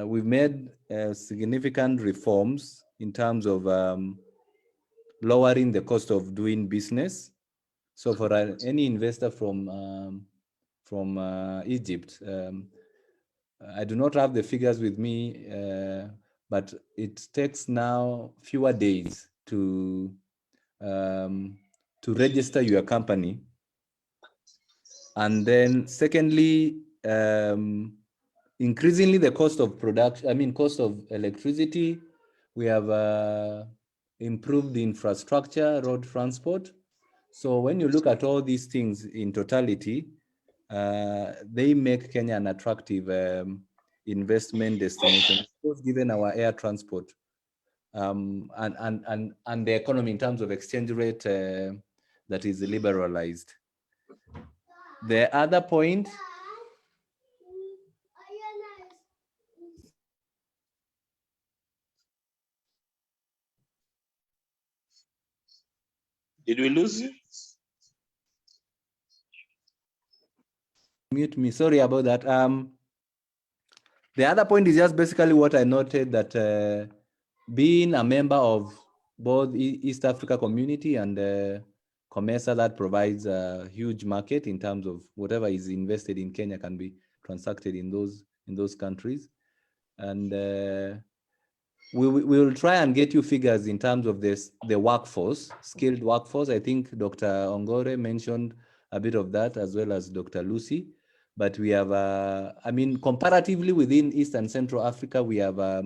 we've made significant reforms in terms of lowering the cost of doing business. So for any investor from Egypt, I do not have the figures with me, but it takes now fewer days to register your company. And then secondly, increasingly the cost of production, I mean, cost of electricity. We have improved the infrastructure, road transport. So when you look at all these things in totality, they make Kenya an attractive investment destination, of course, given our air transport and the economy in terms of exchange rate that is liberalized. The other point, did we lose you? Mute me, sorry about that. The other point is just basically what I noted, that being a member of both East Africa community and COMESA, that provides a huge market in terms of whatever is invested in Kenya can be transacted in those countries. And we will try and get you figures in terms of the workforce, skilled workforce. I think Dr. Ongore mentioned a bit of that, as well as Dr. Lucy. But we have, I mean, comparatively within East and Central Africa, we have a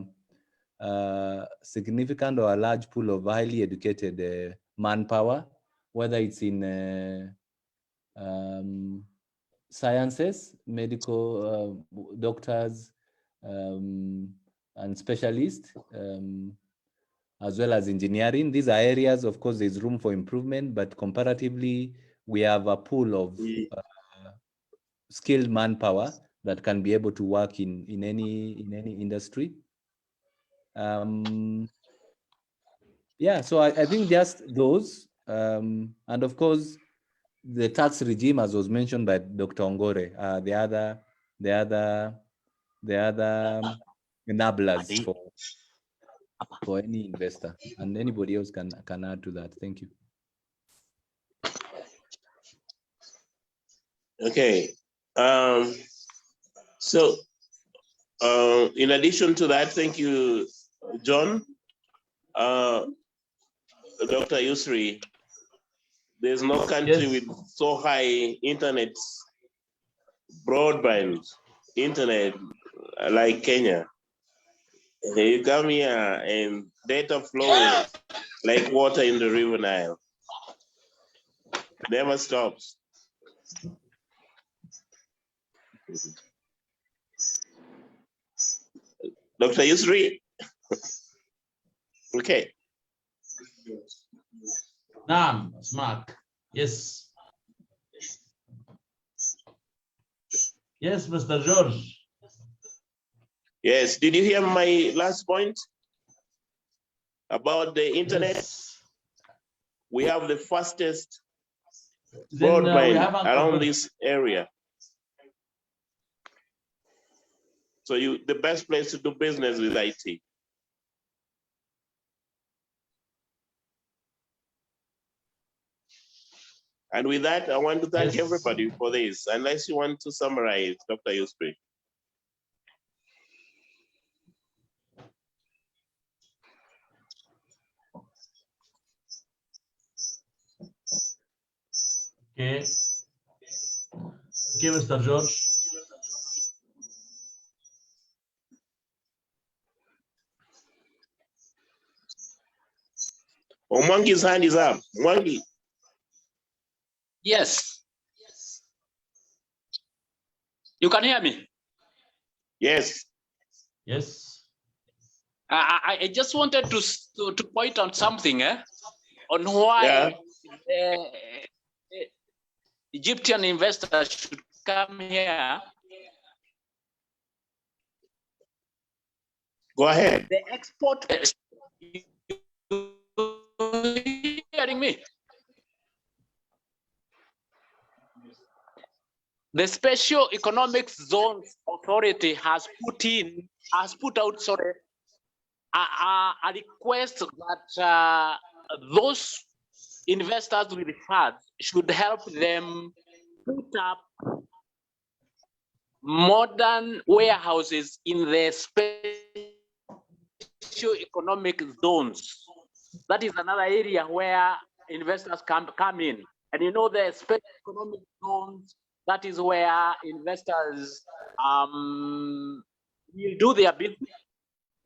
significant or a large pool of highly educated manpower, whether it's in sciences, medical doctors, and specialists, as well as engineering. These are areas, of course, there's room for improvement, but comparatively, we have a pool of skilled manpower that can be able to work in any industry. Yeah, so I think just those, and of course, the tax regime, as was mentioned by Dr. Ongore, the other enablers for any investor, and anybody else can add to that. Thank you. Okay. So in addition to that, thank you, John. Dr. Yusri, there's no country with so high internet, broadband internet like Kenya. You come here and data flows like water in the River Nile. Never stops. Dr. Yusri? Okay. نعم اسمعك. Yes. Yes, Mr. George. Yes, did you hear my last point about the internet? Yes. We have the fastest broadband around this area. So the best place to do business with IT. And with that, I want to thank everybody for this. Unless you want to summarize, Dr. Yusri. Okay. Okay, Mr. George. Oh, Mwangi's hand is up. Mwangi. Yes. You can hear me? Yes. Yes. I just wanted to point out something on why Egyptian investors should come here. Go ahead. The export. Hearing me? The Special Economic Zones Authority has put out a request that those investors with funds should help them put up modern warehouses in the special economic zones. That is another area where investors come in. And you know, the special economic zones, that is where investors will do their business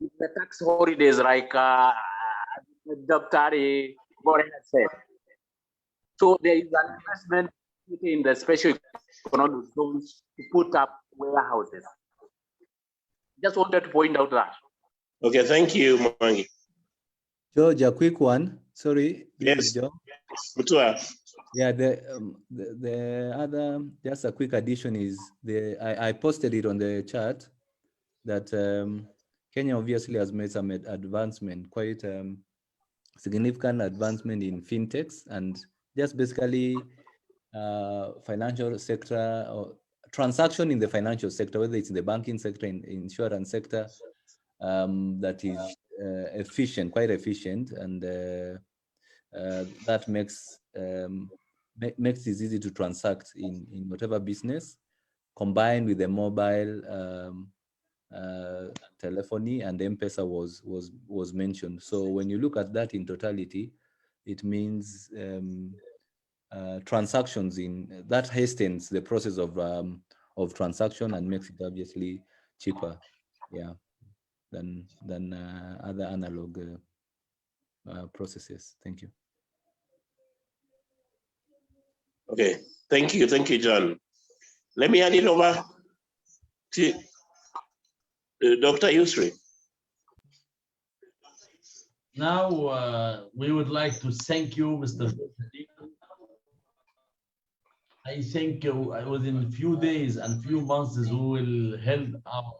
with the tax holidays, like Dr. Gore has said. So there is an investment in the special economic zones to put up warehouses. Just wanted to point out that. Okay, thank you, Mwangi. George, a quick one. Sorry. Yes. George. Mutua. Yeah, the other, just a quick addition is I posted it on the chat that Kenya obviously has made some advancement, quite significant advancement in fintechs, and just basically financial sector or transaction in the financial sector, whether it's in the banking sector, in insurance sector, that is efficient, quite efficient, and that makes makes it easy to transact in whatever business, combined with the mobile telephony, and M-Pesa was mentioned. So when you look at that in totality, it means transactions in that hastens the process of transaction and makes it obviously cheaper, yeah, than other analog processes. Thank you. Okay, thank you, John. Let me hand it over to Dr. Yusri. Now, we would like to thank you, Mr. I think within a few days and few months, we will hold our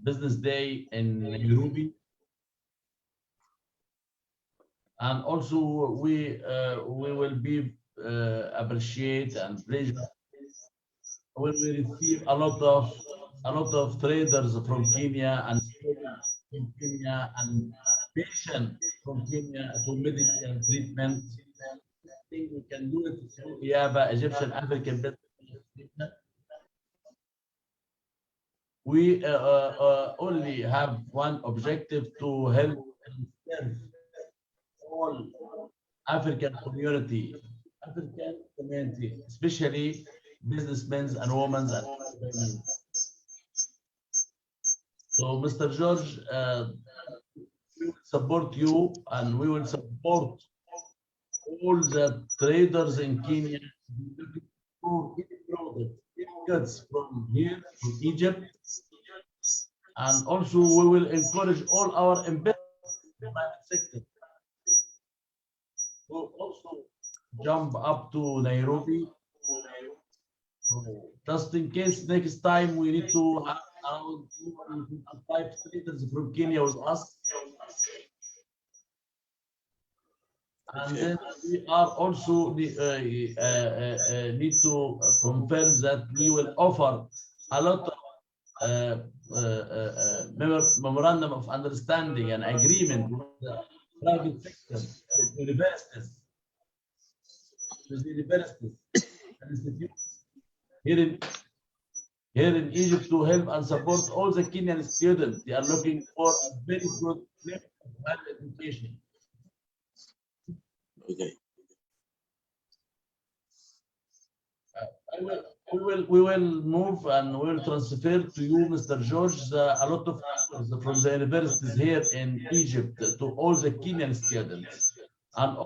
business day in Nairobi. And also we will be appreciate and pleasure when we receive a lot of traders from Kenya and students from Kenya and patients from Kenya to medical treatment. I think we can do it through EABA, Egyptian African Business Treatment. We only have one objective: to help and serve all African community, especially businessmen and women. So, Mr. George, we will support you, and we will support all the traders in Kenya looking for goods from here, from Egypt, and also we will encourage all our investors in the private sector to also jump up to Nairobi. So just in case next time we need to have around 5 traders from Kenya with us. And then we are also need to confirm that we will offer a lot of memorandum of understanding and agreement with the private sector, with universities and institutes here in Egypt to help and support all the Kenyan students. They are looking for a very good education. Okay. We will move and we will transfer to you, Mr. George, a lot of from the universities here in Egypt to all the Kenyan students. And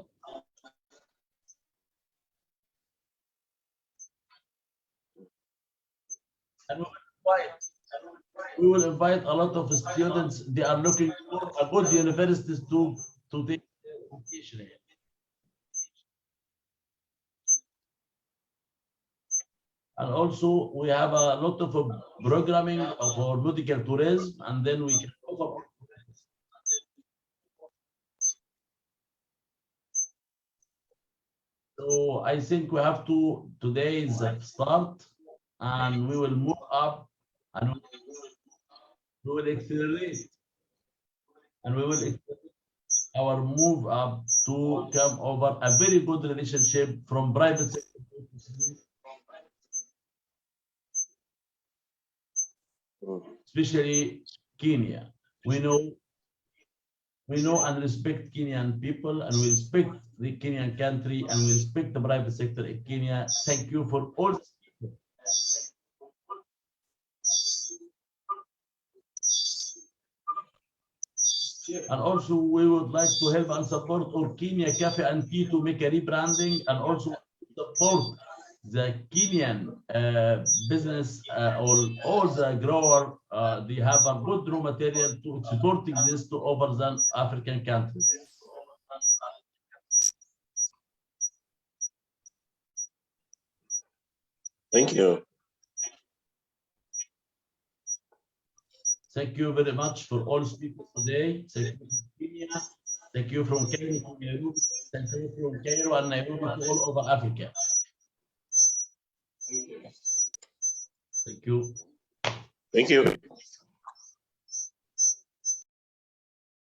we will invite a lot of students. They are looking for a good universities to take education here. And also we have a lot of programming for medical tourism, and then we can offer. So I think we have to, today is a start, and we will move up, and we will accelerate, and we will accelerate our move up to come over a very good relationship from private sector, especially Kenya. We know and respect Kenyan people, and we respect the Kenyan country, and we respect the private sector in Kenya. Thank you for all. And also we would like to help and support our Kenya Cafe and Tea to make a rebranding, and also support the Kenyan business all the grower, they have a good raw material to exporting this to over the African countries. Thank you. Thank you very much for all speakers today. Thank you from Kenya. Thank you from Kenya to Nairobi. Thank you from Cairo and Nairobi to all over Africa. Thank you. Thank you.